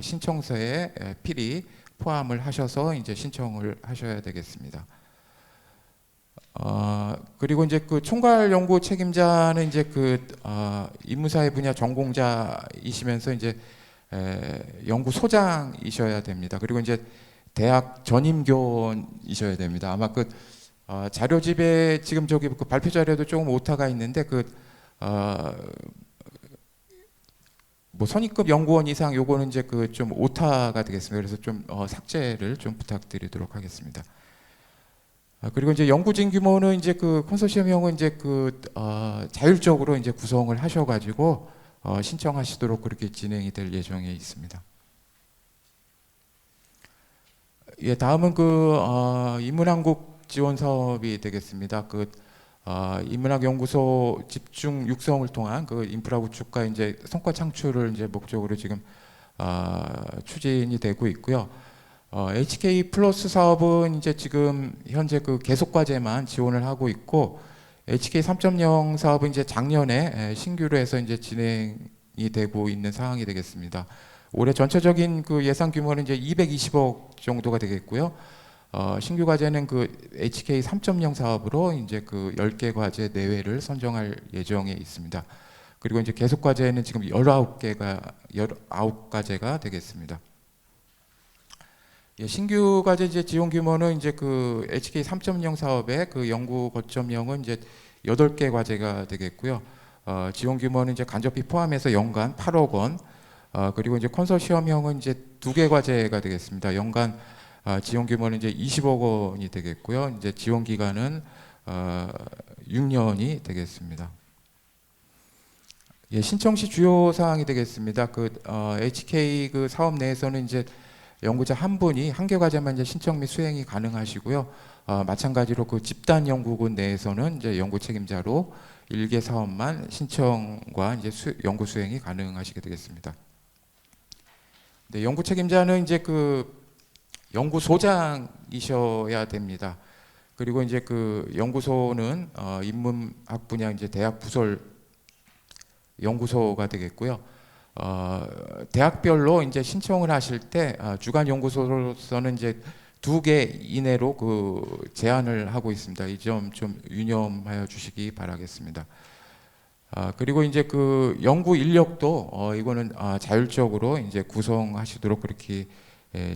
신청서에 필히 포함을 하셔서 이제 신청을 하셔야 되겠습니다. 그리고 이제 그 총괄 연구 책임자는 이제 그 인문사회 분야 전공자이시면서 이제 연구소장이셔야 됩니다. 그리고 이제 대학 전임교원이셔야 됩니다. 아마 그 자료집에 지금 저기 그 발표 자료도 조금 오타가 있는데 뭐 선임급 연구원 이상 요거는 이제 그 좀 오타가 되겠습니다. 그래서 좀 삭제를 좀 부탁드리도록 하겠습니다. 그리고 이제 연구진 규모는 이제 그 컨소시엄형은 이제 그 자율적으로 이제 구성을 하셔가지고 신청하시도록 그렇게 진행이 될 예정에 있습니다. 예, 다음은 그 인문한국 지원 사업이 되겠습니다. 그 인문학 연구소 집중 육성을 통한 그 인프라 구축과 이제 성과 창출을 이제 목적으로 지금 추진이 되고 있고요. HK 플러스 사업은 이제 지금 현재 그 계속 과제만 지원을 하고 있고, HK 3.0 사업은 이제 작년에 신규로 해서 이제 진행이 되고 있는 상황이 되겠습니다. 올해 전체적인 그 예산 규모는 이제 220억 정도가 되겠고요. 신규 과제는 그 HK 3.0 사업으로 이제 그 10개 과제 내외를 선정할 예정에 있습니다. 그리고 이제 계속 과제는 지금 19과제가 되겠습니다. 예, 신규 과제 이제 지원 규모는 이제 그 HK 3.0 사업의 그 연구 거점형은 이제 8개 과제가 되겠고요. 지원 규모는 이제 간접비 포함해서 연간 8억 원. 그리고 이제 컨소시엄형은 이제 2개 과제가 되겠습니다. 연간 지원 규모는 이제 20억 원이 되겠고요. 이제 지원 기간은 6년이 되겠습니다. 예, 신청 시 주요 사항이 되겠습니다. 그 HK 그 사업 내에서는 이제 연구자 한 분이 한 개 과제만 이제 신청 및 수행이 가능하시고요. 마찬가지로 그 집단 연구군 내에서는 이제 연구 책임자로 1개 사업만 신청과 이제 연구 수행이 가능하시게 되겠습니다. 네, 연구 책임자는 이제 그 연구소장이셔야 됩니다. 그리고 이제 그 연구소는 인문학 분야 이제 대학 부설 연구소가 되겠고요. 대학별로 이제 신청을 하실 때 주간 연구소로서는 이제 2개 이내로 그 제한을 하고 있습니다. 이 점 좀 유념하여 주시기 바라겠습니다. 그리고 이제 그 연구 인력도 이거는 자율적으로 이제 구성하시도록 그렇게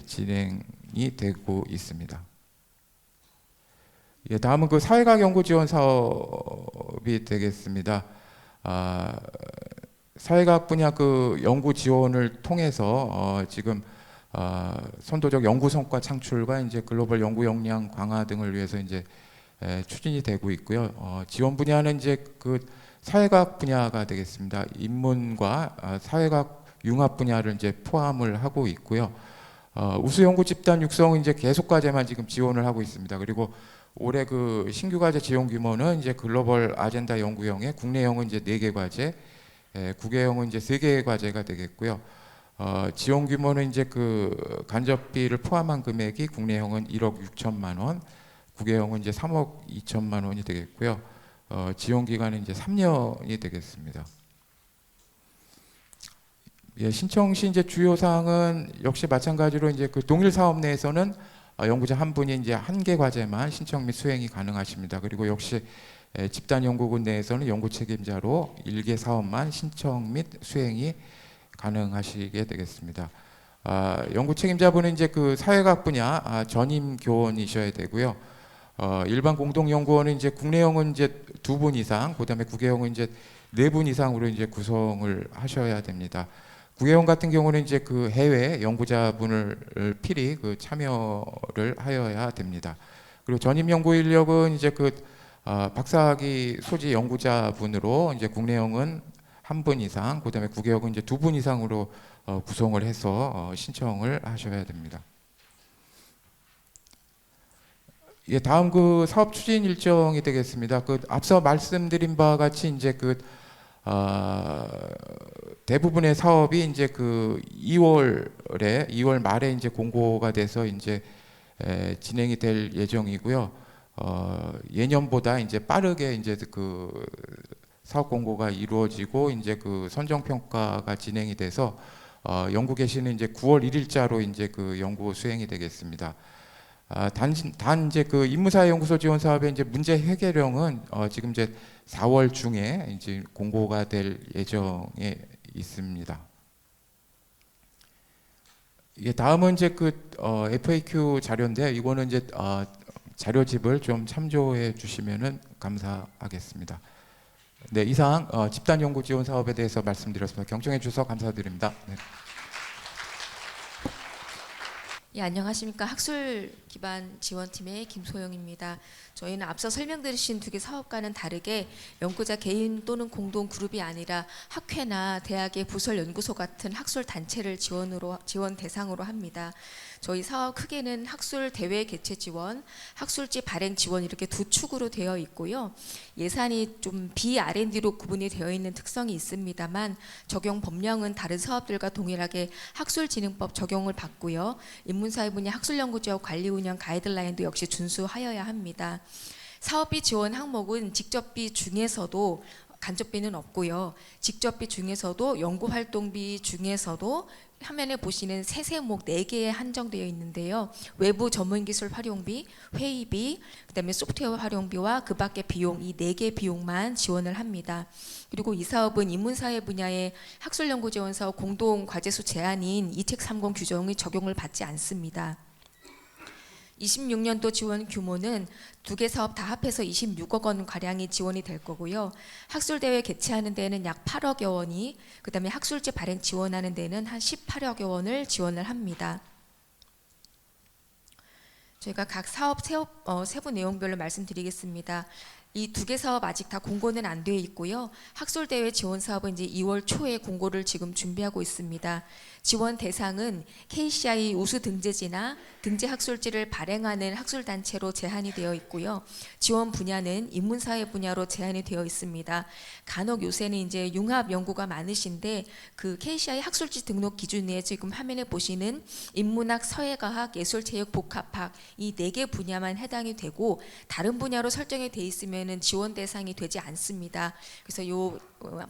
진행이 되고 있습니다. 예, 다음은 그 사회과학 연구 지원 사업이 되겠습니다. 사회과학 분야 그 연구 지원을 통해서 지금 선도적 연구 성과 창출과 이제 글로벌 연구 역량 강화 등을 위해서 이제 추진이 되고 있고요. 지원 분야는 이제 그 사회과학 분야가 되겠습니다. 인문과 사회과학 융합 분야를 이제 포함을 하고 있고요. 우수 연구 집단 육성은 이제 계속 과제만 지금 지원을 하고 있습니다. 그리고 올해 그 신규 과제 지원 규모는 이제 글로벌 아젠다 연구형에 국내형은 이제 4개 과제, 국외형은 이제 3개 과제가 되겠고요. 지원 규모는 이제 그 간접비를 포함한 금액이 국내형은 1억 6천만 원, 국외형은 이제 3억 2천만 원이 되겠고요. 지원 기간은 이제 3년이 되겠습니다. 예, 신청 시 이제 주요 사항은 역시 마찬가지로 이제 그 동일 사업 내에서는 연구자 한 분이 이제 1개 과제만 신청 및 수행이 가능하십니다. 그리고 역시 집단 연구군 내에서는 연구 책임자로 1개 사업만 신청 및 수행이 가능하시게 되겠습니다. 연구 책임자분은 이제 그 사회과학 분야 전임 교원이셔야 되고요. 일반 공동연구원은 이제 국내형은 이제 2분 이상, 그다음에 국외형은 이제 4분 이상으로 이제 구성을 하셔야 됩니다. 국외형 같은 경우는 이제 그 해외 연구자분을 필히 그 참여를 하여야 됩니다. 그리고 전임 연구 인력은 이제 그 박사학위 소지 연구자분으로 이제 국내형은 1분 이상, 그다음에 국외형은 이제 2분 이상으로 구성을 해서 신청을 하셔야 됩니다. 예, 다음 그 사업 추진 일정이 되겠습니다. 그 앞서 말씀드린 바와 같이 이제 그 대부분의 사업이 이제 그 2월 2월 말에 이제 공고가 돼서 이제 진행이 될 예정이고요. 예년보다 이제 빠르게 이제 그 사업 공고가 이루어지고 이제 그 선정 평가가 진행이 돼서 연구 개시는 이제 9월 1일자로 이제 그 연구 수행이 되겠습니다. 단 이제 그 인문사회연구소 지원 사업의 이제 문제 해결령은 지금 이제 4월 중에 이제 공고가 될 예정에 있습니다. 예, 다음은 이제 그 FAQ 자료인데 이거는 이제 자료집을 좀 참조해 주시면은 감사하겠습니다. 네, 이상 집단 연구 지원 사업에 대해서 말씀드렸습니다. 경청해 주셔서 감사드립니다. 네. 예, 안녕하십니까. 학술 기반 지원팀의 김소영입니다. 저희는 앞서 설명드리신 두 개 사업과는 다르게 연구자 개인 또는 공동 그룹이 아니라 학회나 대학의 부설 연구소 같은 학술 단체를 지원 대상으로 합니다. 저희 사업 크게는 학술 대회 개최 지원, 학술지 발행 지원 이렇게 두 축으로 되어 있고요. 예산이 좀 B&D로 구분이 되어 있는 특성이 있습니다만 적용 법령은 다른 사업들과 동일하게 학술진흥법 적용을 받고요. 인문사회 분야 학술연구지원 관리 운영 가이드라인도 역시 준수하여야 합니다. 사업비 지원 항목은 직접비 중에서도 간접비는 없고요. 직접비 중에서도 연구활동비 중에서도 화면에 보시는 세 세목 4개에 한정되어 있는데요. 외부 전문기술 활용비, 회의비, 그다음에 소프트웨어 활용비와 그 밖의 비용 이 4개 비용만 지원을 합니다. 그리고 이 사업은 인문사회 분야의 학술연구지원사업 공동과제수 제한인 이책 30 규정의 적용을 받지 않습니다. 26년도 지원 규모는 두 개 사업 다 합해서 26억 원 가량이 지원이 될 거고요. 학술대회 개최하는 데는 약 8억여 원이, 그다음에 학술지 발행 지원하는 데는 한 18억여 원을 지원을 합니다. 저희가 각 사업 세부 내용별로 말씀드리겠습니다. 이 두 개 사업 아직 다 공고는 안 되어 있고요. 학술대회 지원 사업은 이제 2월 초에 공고를 지금 준비하고 있습니다. 지원 대상은 KCI 우수 등재지나 등재 학술지를 발행하는 학술단체로 제한이 되어 있고요. 지원 분야는 인문사회 분야로 제한이 되어 있습니다. 간혹 요새는 이제 융합 연구가 많으신데 그 KCI 학술지 등록 기준에 지금 화면에 보시는 인문학, 서예과학, 예술체육, 복합학 이 4개 분야만 해당이 되고 다른 분야로 설정이 돼 있으면 지원 대상이 되지 않습니다. 그래서 요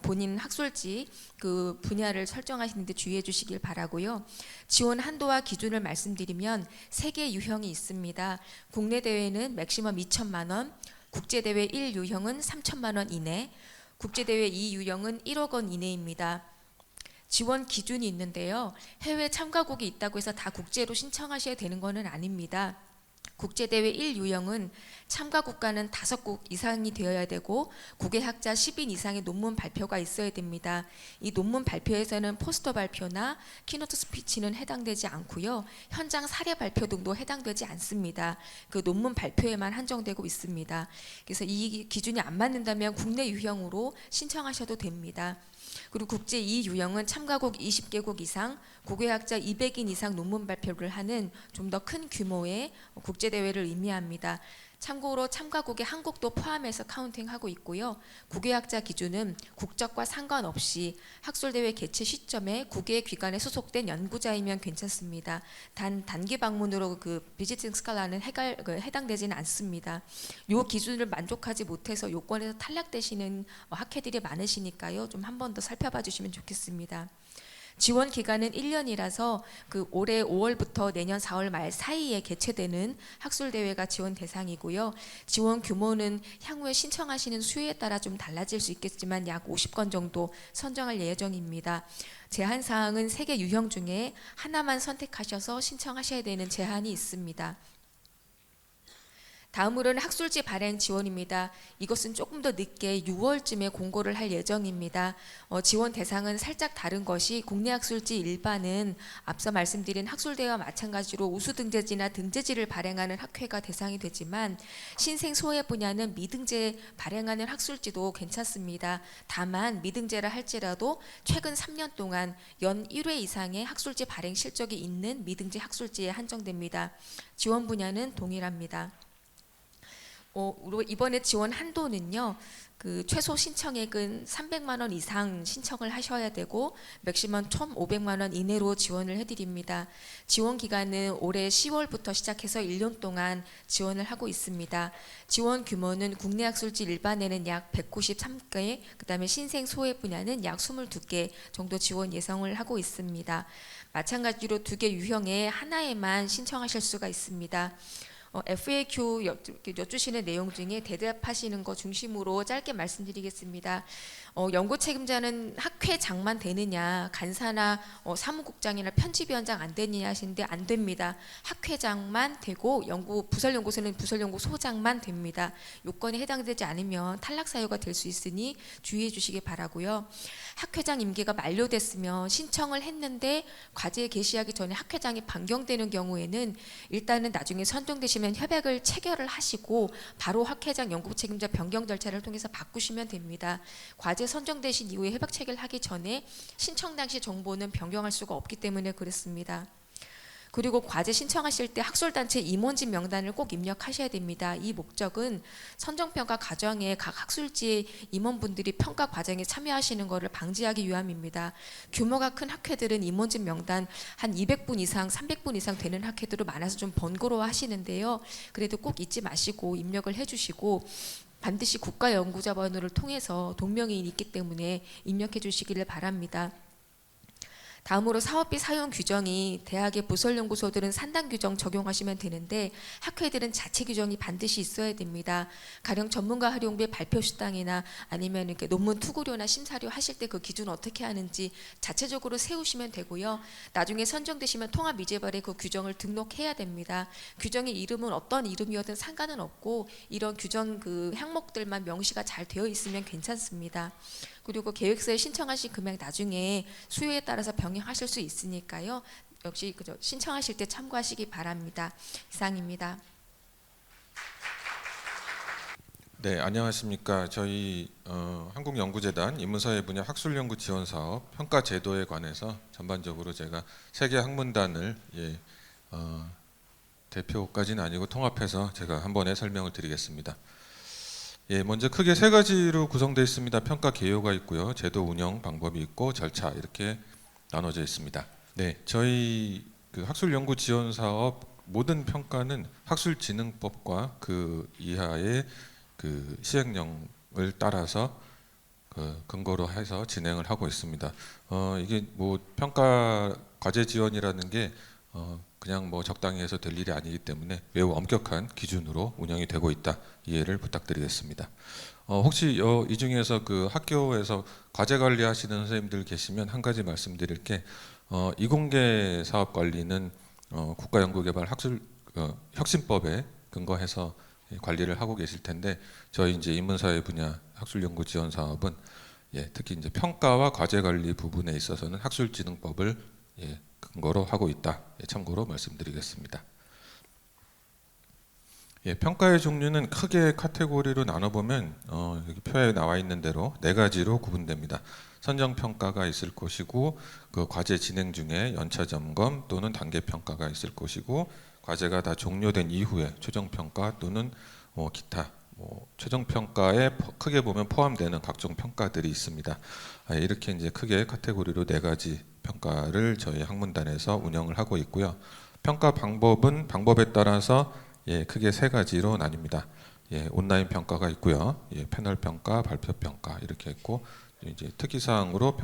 본인 학술지 그 분야를 설정하시는데 주의해 주시길 바라고요. 지원 한도와 기준을 말씀드리면 3개 유형이 있습니다. 국내 대회는 맥시멈 2천만 원, 국제 대회 1유형은 3천만 원 이내, 국제 대회 2유형은 1억 원 이내입니다. 지원 기준이 있는데요. 해외 참가국이 있다고 해서 다 국제로 신청하셔야 되는 것은 아닙니다. 국제대회 1유형은 참가 국가는 5국 이상이 되어야 되고 국외학자 10인 이상의 논문 발표가 있어야 됩니다. 이 논문 발표에서는 포스터 발표나 키노트 스피치는 해당되지 않고요. 현장 사례 발표 등도 해당되지 않습니다. 그 논문 발표에만 한정되고 있습니다. 그래서 이 기준이 안 맞는다면 국내 유형으로 신청하셔도 됩니다. 그리고 국제 2유형은 참가국 20개국 이상, 국외학자 200인 이상 논문 발표를 하는 좀 더 큰 규모의 국제대회를 의미합니다. 참고로 참가국의 한국도 포함해서 카운팅하고 있고요. 국외학자 기준은 국적과 상관없이 학술대회 개최 시점에 국외 기관에 소속된 연구자이면 괜찮습니다. 단 단기 방문으로 그 비지팅 스칼라는 해당되지는 않습니다. 이 기준을 만족하지 못해서 요건에서 탈락되시는 학회들이 많으시니까요. 좀 한 번 더 살펴봐 주시면 좋겠습니다. 지원 기간은 1년이라서 그 올해 5월부터 내년 4월 말 사이에 개최되는 학술대회가 지원 대상이고요. 지원 규모는 향후에 신청하시는 수요에 따라 좀 달라질 수 있겠지만 약 50건 정도 선정할 예정입니다. 제한 사항은 3개 유형 중에 하나만 선택하셔서 신청하셔야 되는 제한이 있습니다. 다음으로는 학술지 발행 지원입니다. 이것은 조금 더 늦게 6월쯤에 공고를 할 예정입니다. 지원 대상은 살짝 다른 것이 국내 학술지 일반은 앞서 말씀드린 학술대회와 마찬가지로 우수등재지나 등재지를 발행하는 학회가 대상이 되지만 신생 소외 분야는 미등재 발행하는 학술지도 괜찮습니다. 다만 미등재라 할지라도 최근 3년 동안 연 1회 이상의 학술지 발행 실적이 있는 미등재 학술지에 한정됩니다. 지원 분야는 동일합니다. 이번에 지원 한도는요. 그 최소 신청액은 300만 원 이상 신청을 하셔야 되고 맥시멈 1,500만 원 이내로 지원을 해드립니다. 지원 기간은 올해 10월부터 시작해서 1년 동안 지원을 하고 있습니다. 지원 규모는 국내 학술지 일반에는 약 193개, 그다음에 신생 소외 분야는 약 22개 정도 지원 예상을 하고 있습니다. 마찬가지로 2개 유형에 하나에만 신청하실 수가 있습니다. FAQ 여쭈시는 내용 중에 대답하시는 것 중심으로 짧게 말씀드리겠습니다. 연구 책임자는 학회장만 되느냐, 간사나 사무국장이나 편집위원장 안 되느냐 하시는데 안 됩니다. 학회장만 되고 부설연구소는 부설연구소장만 됩니다. 요건에 해당되지 않으면 탈락 사유가 될 수 있으니 주의해 주시기 바라고요. 학회장 임기가 만료됐으면 신청을 했는데 과제 개시하기 전에 학회장이 변경되는 경우에는 일단은 나중에 선정되시면 협약을 체결을 하시고 바로 학회장 연구 책임자 변경 절차를 통해서 바꾸시면 됩니다. 과제 선정되신 이후에 협약 체결하기 전에 신청 당시 정보는 변경할 수가 없기 때문에 그렇습니다. 그리고 과제 신청하실 때 학술단체 임원진 명단을 꼭 입력하셔야 됩니다. 이 목적은 선정평가 과정에 각 학술지의 임원분들이 평가 과정에 참여하시는 것을 방지하기 위함입니다. 규모가 큰 학회들은 임원진 명단 한 200분 이상, 300분 이상 되는 학회들도 많아서 좀 번거로워 하시는데요. 그래도 꼭 잊지 마시고 입력을 해주시고 반드시 국가연구자번호를 통해서 동명이인이 있기 때문에 입력해 주시기를 바랍니다. 다음으로 사업비 사용 규정이 대학의 부설연구소들은 산당 규정 적용하시면 되는데 학회들은 자체 규정이 반드시 있어야 됩니다. 가령 전문가 활용비 발표 수당이나 아니면 이렇게 논문 투구료나 심사료 하실 때 그 기준 어떻게 하는지 자체적으로 세우시면 되고요. 나중에 선정되시면 통합미재발에 그 규정을 등록해야 됩니다. 규정의 이름은 어떤 이름이어든 상관은 없고 이런 규정 그 항목들만 명시가 잘 되어 있으면 괜찮습니다. 그리고 계획서에 신청하신 금액 나중에 수요에 따라서 병행하실 수 있으니까요. 역시 신청하실 때 참고하시기 바랍니다. 이상입니다. 네, 안녕하십니까. 저희 한국연구재단 인문사회 분야 학술연구 지원 사업 평가 제도에 관해서 전반적으로 제가 세계 학문단을 대표까지는 아니고 통합해서 제가 한 번에 설명을 드리겠습니다. 먼저 크게 세 가지로 구성되어 있습니다. 평가 개요가 있고요. 제도 운영 방법이 있고 절차 이렇게 나눠져 있습니다. 네, 저희 그 학술연구 지원 사업 모든 평가는 학술진흥법과 그 이하의 그 시행령을 따라서 그 근거로 해서 진행을 하고 있습니다. 이게 뭐 평가 과제 지원이라는 게 그냥 뭐 적당히 해서 될 일이 아니기 때문에 매우 엄격한 기준으로 운영이 되고 있다. 이해를 부탁드리겠습니다. 혹시 이 중에서 그 학교에서 과제 관리하시는 선생님들 계시면 한 가지 말씀드릴 게 이공계 사업 관리는 국가연구개발 혁신법에 근거해서 관리를 하고 계실 텐데 저희 이제 인문사회 분야 학술연구 지원 사업은 특히 이제 평가와 과제 관리 부분에 있어서는 학술진흥법을 근거로 하고 있다. 참고로 말씀드리겠습니다. 평가의 종류는 크게 카테고리로 나눠보면 여기 표에 나와 있는 대로 4가지로 구분됩니다. 선정평가가 있을 것이고 그 과제 진행 중에 연차점검 또는 단계평가가 있을 것이고 과제가 다 종료된 이후에 최종평가 또는 기타 최종평가에 크게 보면 포함되는 각종 평가들이 있습니다. 이렇게 이제 크게 카테고리로 4가지 평가를 저희 학문단에서 운영을 하고 있고요. 평가 방법은 방법에 따라서 크게 3가지로 나뉩니다. 온라인 평가가 있고요. 패널 평가, 발표 평가 이렇게 있고 이제 특이사항으로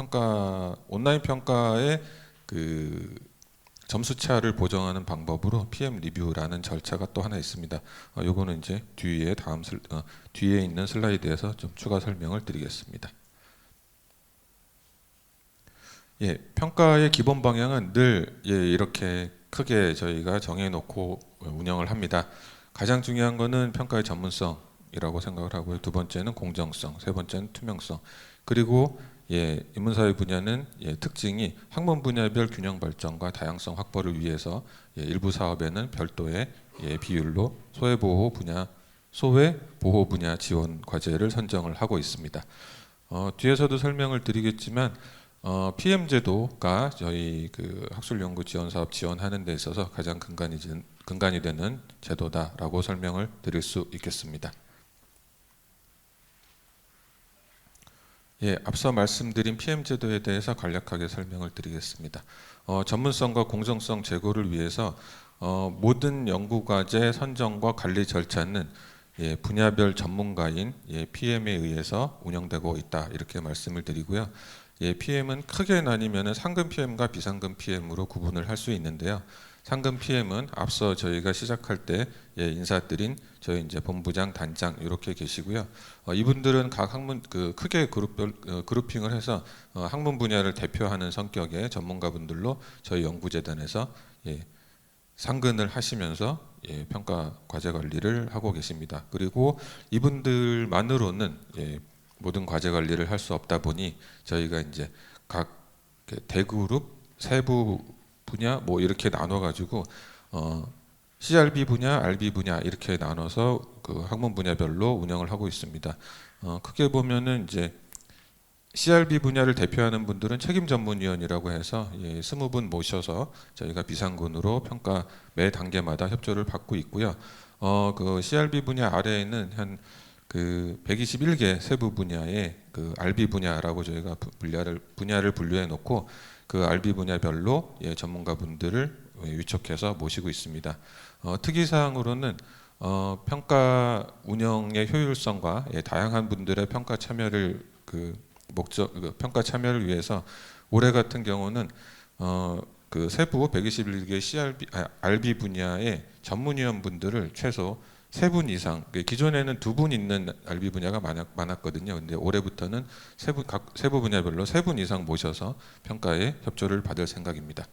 온라인 평가의 그 점수차를 보정하는 방법으로 PM 리뷰라는 절차가 또 하나 있습니다. 요거는 이제 뒤에 있는 슬라이드에서 좀 추가 설명을 드리겠습니다. 평가의 기본 방향은 늘 이렇게 크게 저희가 정해놓고 운영을 합니다. 가장 중요한 거는 평가의 전문성이라고 생각을 하고요. 2번째는 공정성, 3번째는 투명성. 그리고 인문사회 분야는 특징이 학문 분야별 균형 발전과 다양성 확보를 위해서 일부 사업에는 별도의 비율로 소외 보호 분야 지원 과제를 선정을 하고 있습니다. 뒤에서도 설명을 드리겠지만 PM 제도가 저희 그 학술연구 지원 사업 지원하는 데 있어서 가장 근간이 되는 제도다라고 설명을 드릴 수 있겠습니다. 예, 앞서 말씀드린 PM 제도에 대해서 간략하게 설명을 드리겠습니다. 전문성과 공정성 제고를 위해서 모든 연구과제 선정과 관리 절차는 분야별 전문가인 PM에 의해서 운영되고 있다 이렇게 말씀을 드리고요. PM은 크게 나뉘면 상근 PM과 비상근 PM으로 구분을 할 수 있는데요. 상근 PM은 앞서 저희가 시작할 때 인사드린 저희 이제 본부장, 단장 이렇게 계시고요. 이분들은 각 학문 크게 그룹핑을 해서 학문 분야를 대표하는 성격의 전문가분들로 저희 연구재단에서 상근을 하시면서 평가 과제 관리를 하고 계십니다. 그리고 이분들만으로는 모든 과제 관리를 할 수 없다 보니 저희가 이제 각 대그룹, 세부 분야 뭐 이렇게 나눠 가지고 CRB 분야, RB 분야 이렇게 나눠서 그 학문 분야별로 운영을 하고 있습니다. 크게 보면은 이제 CRB 분야를 대표하는 분들은 책임 전문위원이라고 해서 20분 모셔서 저희가 비상근으로 평가 매 단계마다 협조를 받고 있고요. 그 CRB 분야 아래에는 한 그 121개 세부 분야의 그 RB 분야라고 저희가 분야를 분류해 놓고 그 RB 분야별로 전문가분들을 위촉해서 모시고 있습니다. 특이사항으로는 평가 운영의 효율성과 다양한 분들의 평가 참여를 평가 참여를 위해서 올해 같은 경우는 그 세부 121개 RB 분야의 전문위원분들을 최소 3분 이상, 기존에는 2분 있는 RB 분야가 많았거든요. 근데 올해부터는 세부 분야별로 3분 이상 모셔서 평가에 협조를 받을 생각입니다.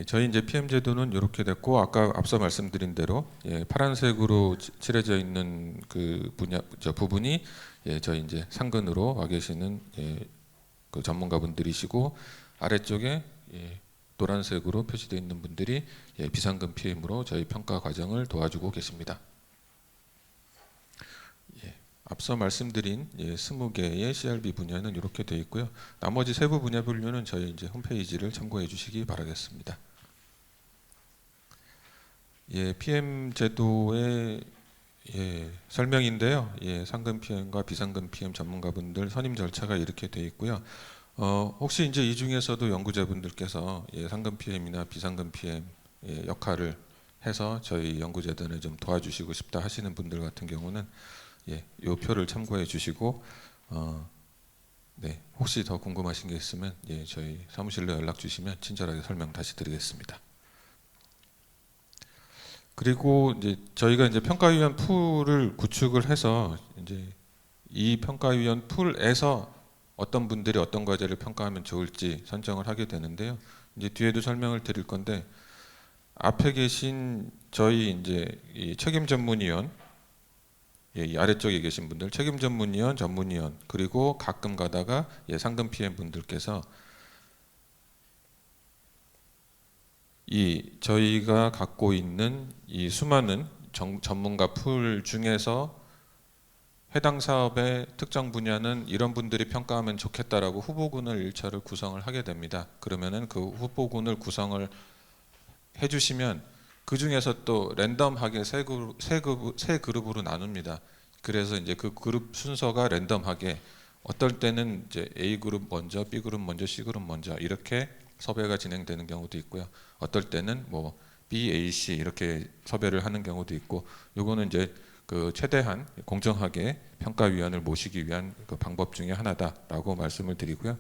저희 이제 PM 제도는 이렇게 됐고, 아까 앞서 말씀드린 대로 파란색으로 칠해져 있는 그 부분이 저희 이제 상근으로 와 계시는 그 전문가분들이시고, 아래쪽에 노란색으로 표시되어 있는 분들이 비상근 PM으로 저희 평가 과정을 도와주고 계십니다. 앞서 말씀드린 20개의 CRB 분야는 이렇게 되어 있고요. 나머지 세부 분야 분류는 저희 이제 홈페이지를 참고해 주시기 바라겠습니다. PM 제도의 설명인데요. 상근 PM과 비상근 PM 전문가분들 선임 절차가 이렇게 되어 있고요. 혹시 이제 이 중에서도 연구자분들께서 상근 PM이나 비상근 PM 역할을 해서 저희 연구재단을 좀 도와주시고 싶다 하시는 분들 같은 경우는 이 표를 참고해 주시고 혹시 더 궁금하신 게 있으면 저희 사무실로 연락 주시면 친절하게 설명 다시 드리겠습니다. 그리고 이제 저희가 이제 평가위원 풀을 구축을 해서 이제 이 평가위원 풀에서 어떤 분들이 어떤 과제를 평가하면 좋을지 선정을 하게 되는데요. 이제 뒤에도 설명을 드릴 건데 앞에 계신 저희 이제 이 책임 전문위원, 이 아래쪽에 계신 분들 책임 전문위원, 전문위원 그리고 가끔 가다가 상근 PM 분들께서 이 저희가 갖고 있는 이 수많은 전문가 풀 중에서 해당 사업의 특정 분야는 이런 분들이 평가하면 좋겠다라고 후보군을 1차를 구성을 하게 됩니다. 그러면은 그 후보군을 구성을 해주시면 그 중에서 또 랜덤하게 세 그룹으로 나눕니다. 그래서 이제 그 그룹 순서가 랜덤하게 어떨 때는 이제 A 그룹 먼저, B 그룹 먼저, C 그룹 먼저 이렇게 섭외가 진행되는 경우도 있고요. 어떨 때는 뭐 B, A, C 이렇게 섭외를 하는 경우도 있고, 요거는 이제 그 최대한 공정하게 평가위원을 모시기 위한 그 방법 중에 하나다라고 말씀을 드리고요.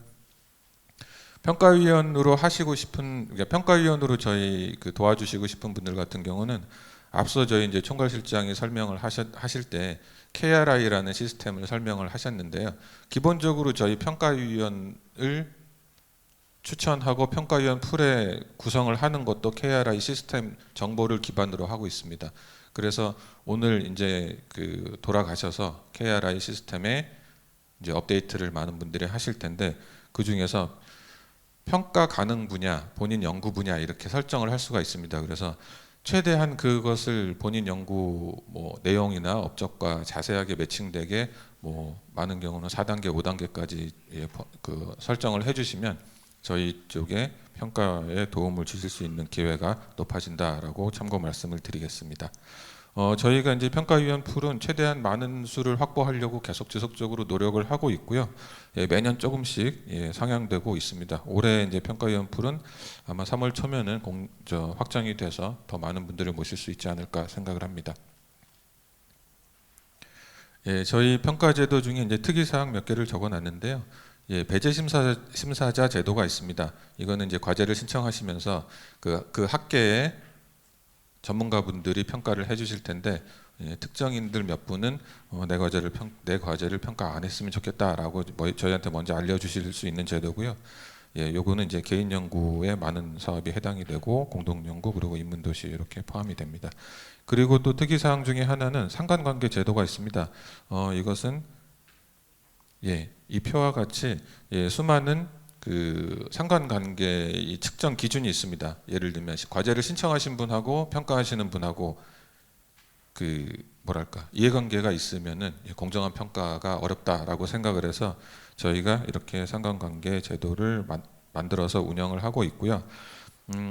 평가위원으로 하시고 싶은, 그러니까 평가위원으로 저희 그 도와주시고 싶은 분들 같은 경우는 앞서 저희 이제 총괄실장이 설명을 하실 때 KRI라는 시스템을 설명을 하셨는데요. 기본적으로 저희 평가위원을 추천하고 평가위원 풀에 구성을 하는 것도 KRI 시스템 정보를 기반으로 하고 있습니다. 그래서 오늘 이제 그 돌아가셔서 KRI 시스템에 이제 업데이트를 많은 분들이 하실 텐데, 그 중에서 평가 가능 분야, 본인 연구 분야 이렇게 설정을 할 수가 있습니다. 그래서 최대한 그것을 본인 연구 뭐 내용이나 업적과 자세하게 매칭되게 뭐 많은 경우는 4단계, 5단계까지 그 설정을 해주시면 저희 쪽에 평가에 도움을 주실 수 있는 기회가 높아진다라고 참고 말씀을 드리겠습니다. 저희가 이제 평가위원 풀은 최대한 많은 수를 확보하려고 계속 지속적으로 노력을 하고 있고요. 매년 조금씩 상향되고 있습니다. 올해 이제 평가위원 풀은 아마 3월 초면은 확정이 돼서 더 많은 분들을 모실 수 있지 않을까 생각을 합니다. 저희 평가제도 중에 이제 특이사항 몇 개를 적어놨는데요. 배제 심사자 제도가 있습니다. 이거는 이제 과제를 신청하시면서 그 학계에 전문가분들이 평가를 해주실 텐데 특정인들 몇 분은 내 과제를 평가 안 했으면 좋겠다라고 저희한테 먼저 알려주실 수 있는 제도고요. 요거는 이제 개인 연구에 많은 사업이 해당이 되고 공동 연구 그리고 인문도시 이렇게 포함이 됩니다. 그리고 또 특이사항 중에 하나는 상관관계 제도가 있습니다. 이것은 이 표와 같이 수많은 그 상관관계의 측정 기준이 있습니다. 예를 들면 과제를 신청하신 분하고 평가하시는 분하고 그 뭐랄까 이해관계가 있으면은 공정한 평가가 어렵다라고 생각을 해서 저희가 이렇게 상관관계 제도를 만들어서 운영을 하고 있고요.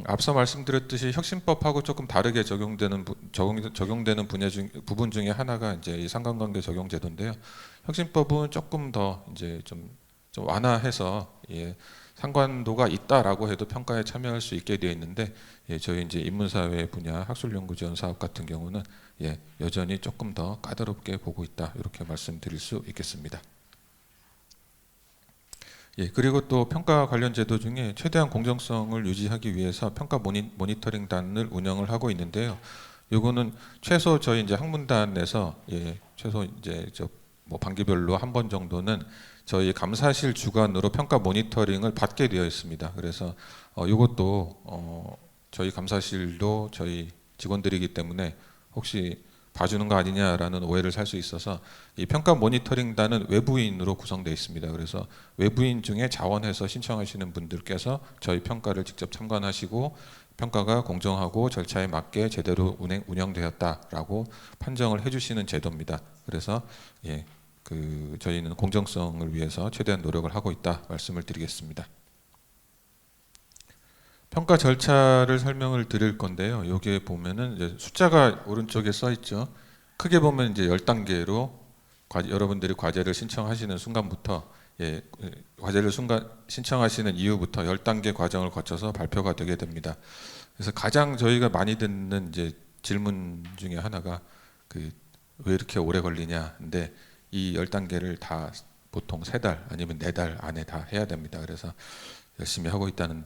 앞서 말씀드렸듯이 혁신법하고 조금 다르게 적용되는 부분 중에 하나가 이제 이 상관관계 적용 제도인데요. 혁신법은 조금 더 이제 좀 완화해서 상관도가 있다라고 해도 평가에 참여할 수 있게 되어 있는데 저희 이제 인문사회 분야 학술연구지원 사업 같은 경우는 여전히 조금 더 까다롭게 보고 있다 이렇게 말씀드릴 수 있겠습니다. 그리고 또 평가 관련 제도 중에 최대한 공정성을 유지하기 위해서 평가 모니터링단을 운영을 하고 있는데요. 요거는 최소 저희 이제 학문단에서 최소 이제 뭐 반기별로 한 번 정도는 저희 감사실 주관으로 평가 모니터링을 받게 되어 있습니다. 그래서 이것도 저희 감사실도 저희 직원들이기 때문에 혹시 봐주는 거 아니냐라는 오해를 살 수 있어서 이 평가 모니터링단은 외부인으로 구성되어 있습니다. 그래서 외부인 중에 자원해서 신청하시는 분들께서 저희 평가를 직접 참관하시고 평가가 공정하고 절차에 맞게 제대로 운영되었다라고 판정을 해주시는 제도입니다. 그래서 저희는 공정성을 위해서 최대한 노력을 하고 있다 말씀을 드리겠습니다. 평가 절차를 설명을 드릴 건데요. 여기에 보면은 이제 숫자가 오른쪽에 써 있죠. 크게 보면 이제 10단계로 여러분들이 과제를 신청하시는 순간부터 과제를 신청하시는 이후부터 10단계 과정을 거쳐서 발표가 되게 됩니다. 그래서 가장 저희가 많이 듣는 이제 질문 중에 하나가 왜 이렇게 오래 걸리냐인데 이 10단계를 다 보통 3달 아니면 4달 안에 다 해야 됩니다. 그래서 열심히 하고 있다는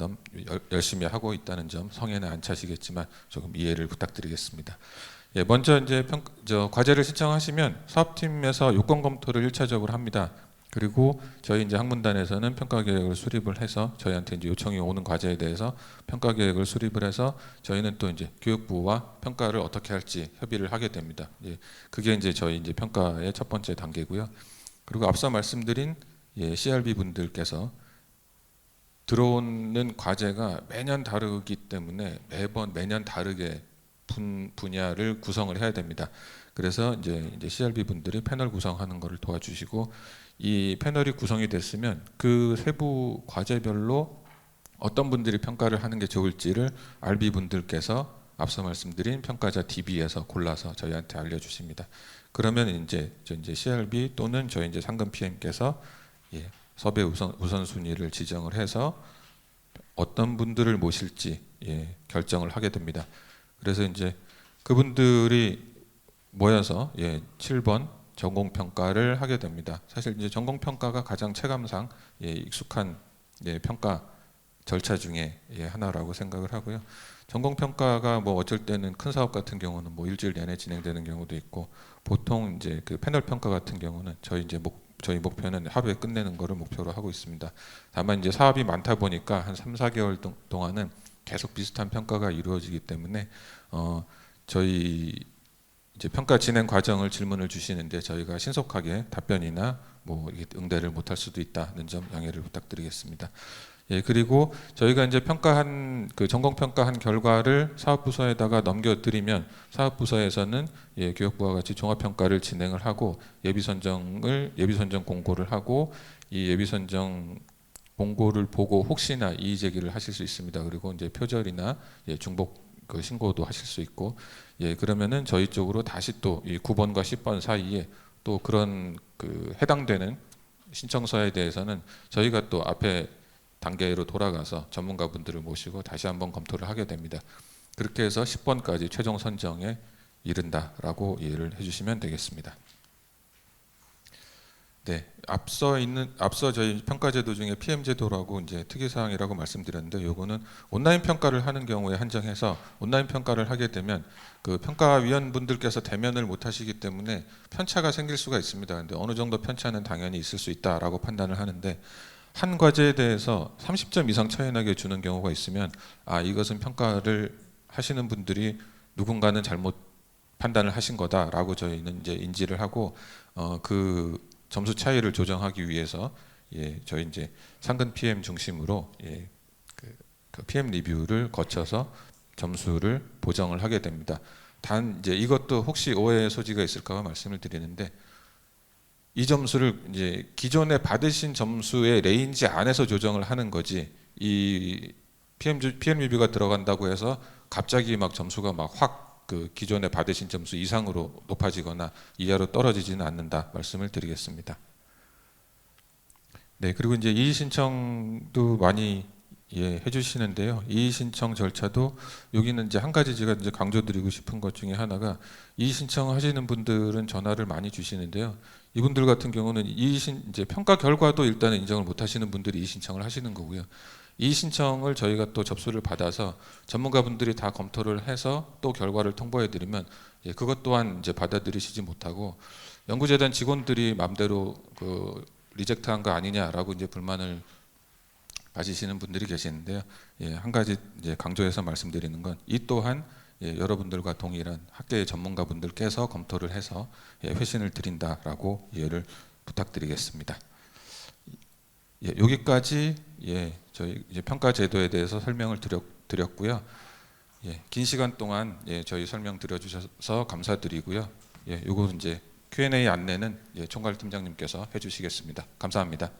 점 성에는 안 차시겠지만 조금 이해를 부탁드리겠습니다. 먼저 이제 과제를 신청하시면 사업팀에서 요건 검토를 1차적으로 합니다. 그리고 저희 이제 학문단에서는 평가 계획을 수립을 해서 저희한테 이제 요청이 오는 과제에 대해서 평가 계획을 수립을 해서 저희는 또 이제 교육부와 평가를 어떻게 할지 협의를 하게 됩니다. 그게 이제 저희 이제 평가의 첫 번째 단계고요. 그리고 앞서 말씀드린 CRB 분들께서 들어오는 과제가 매년 다르기 때문에 매년 다르게 분야를 구성을 해야 됩니다. 그래서 이제 CRB 분들이 패널 구성하는 것을 도와주시고 이 패널이 구성이 됐으면 그 세부 과제별로 어떤 분들이 평가를 하는 게 좋을지를 RB 분들께서 앞서 말씀드린 평가자 DB에서 골라서 저희한테 알려주십니다. 그러면 이제 CRB 또는 저희 이제 상금 PM께서 섭외 우선순위를 지정을 해서 어떤 분들을 모실지 결정을 하게 됩니다. 그래서 이제 그분들이 모여서 7번 전공평가를 하게 됩니다. 사실 이제 전공평가가 가장 체감상 익숙한 평가 절차 중에 하나라고 생각을 하고요. 전공평가가 뭐 어쩔 때는 큰 사업 같은 경우는 뭐 일주일 내내 진행되는 경우도 있고 보통 이제 그 패널 평가 같은 경우는 저희 목표는 하루에 끝내는 거를 목표로 하고 있습니다. 다만 이제 사업이 많다 보니까 한 3-4개월 동안은 계속 비슷한 평가가 이루어지기 때문에 저희 이제 평가 진행 과정을 질문을 주시는데 저희가 신속하게 답변이나 뭐 응대를 못할 수도 있다는 점 양해를 부탁드리겠습니다. 그리고 저희가 이제 전공 평가한 결과를 사업부서에다가 넘겨드리면 사업부서에서는 교육부와 같이 종합평가를 진행을 하고 예비선정 공고를 하고 이 예비선정 공고를 보고 혹시나 이의 제기를 하실 수 있습니다. 그리고 이제 표절이나 중복 그 신고도 하실 수 있고, 그러면은 저희 쪽으로 다시 또 이 9번과 10번 사이에 또 그런 그 해당되는 신청서에 대해서는 저희가 또 앞에 단계로 돌아가서 전문가분들을 모시고 다시 한번 검토를 하게 됩니다. 그렇게 해서 10번까지 최종 선정에 이른다라고 이해를 해주시면 되겠습니다. 네, 앞서 저희 평가제도 중에 PM제도라고 이제 특이사항이라고 말씀드렸는데, 요거는 온라인 평가를 하는 경우에 한정해서 온라인 평가를 하게 되면 그 평가위원분들께서 대면을 못 하시기 때문에 편차가 생길 수가 있습니다. 근데 어느 정도 편차는 당연히 있을 수 있다라고 판단을 하는데, 한 과제에 대해서 30점 이상 차이 나게 주는 경우가 있으면 이것은 평가를 하시는 분들이 누군가는 잘못 판단을 하신 거다라고 저희는 이제 인지를 하고 그 점수 차이를 조정하기 위해서 저희 이제 상근 PM 중심으로 그 PM 리뷰를 거쳐서 점수를 보정을 하게 됩니다. 단 이제 이것도 혹시 오해의 소지가 있을까 말씀을 드리는데, 이 점수를 이제 기존에 받으신 점수의 레인지 안에서 조정을 하는 거지, 이 PM 리뷰가 들어간다고 해서 갑자기 막 점수가 막 확 그 기존에 받으신 점수 이상으로 높아지거나 이하로 떨어지지는 않는다 말씀을 드리겠습니다. 네, 그리고 이제 이의 신청도 많이 해주시는데요. 이의 신청 절차도 여기는 이제 한 가지 제가 이제 강조드리고 싶은 것 중에 하나가, 이의 신청하시는 분들은 전화를 많이 주시는데요. 이분들 같은 경우는 이제 평가 결과도 일단은 인정을 못 하시는 분들이 이의 신청을 하시는 거고요. 이 신청을 저희가 또 접수를 받아서 전문가분들이 다 검토를 해서 또 결과를 통보해 드리면 그것 또한 이제 받아들이시지 못하고, 연구재단 직원들이 맘대로 그 리젝트한 거 아니냐라고 이제 불만을 가지시는 분들이 계시는데요. 한 가지 이제 강조해서 말씀드리는 건, 이 또한 여러분들과 동일한 학계의 전문가분들께서 검토를 해서 회신을 드린다라고 이해를 부탁드리겠습니다. 여기까지 저희 이제 평가 제도에 대해서 설명을 드렸고요. 긴 시간 동안 저희 설명 드려주셔서 감사드리고요. 요거 이제 Q&A 안내는 총괄팀장님께서 해주시겠습니다. 감사합니다.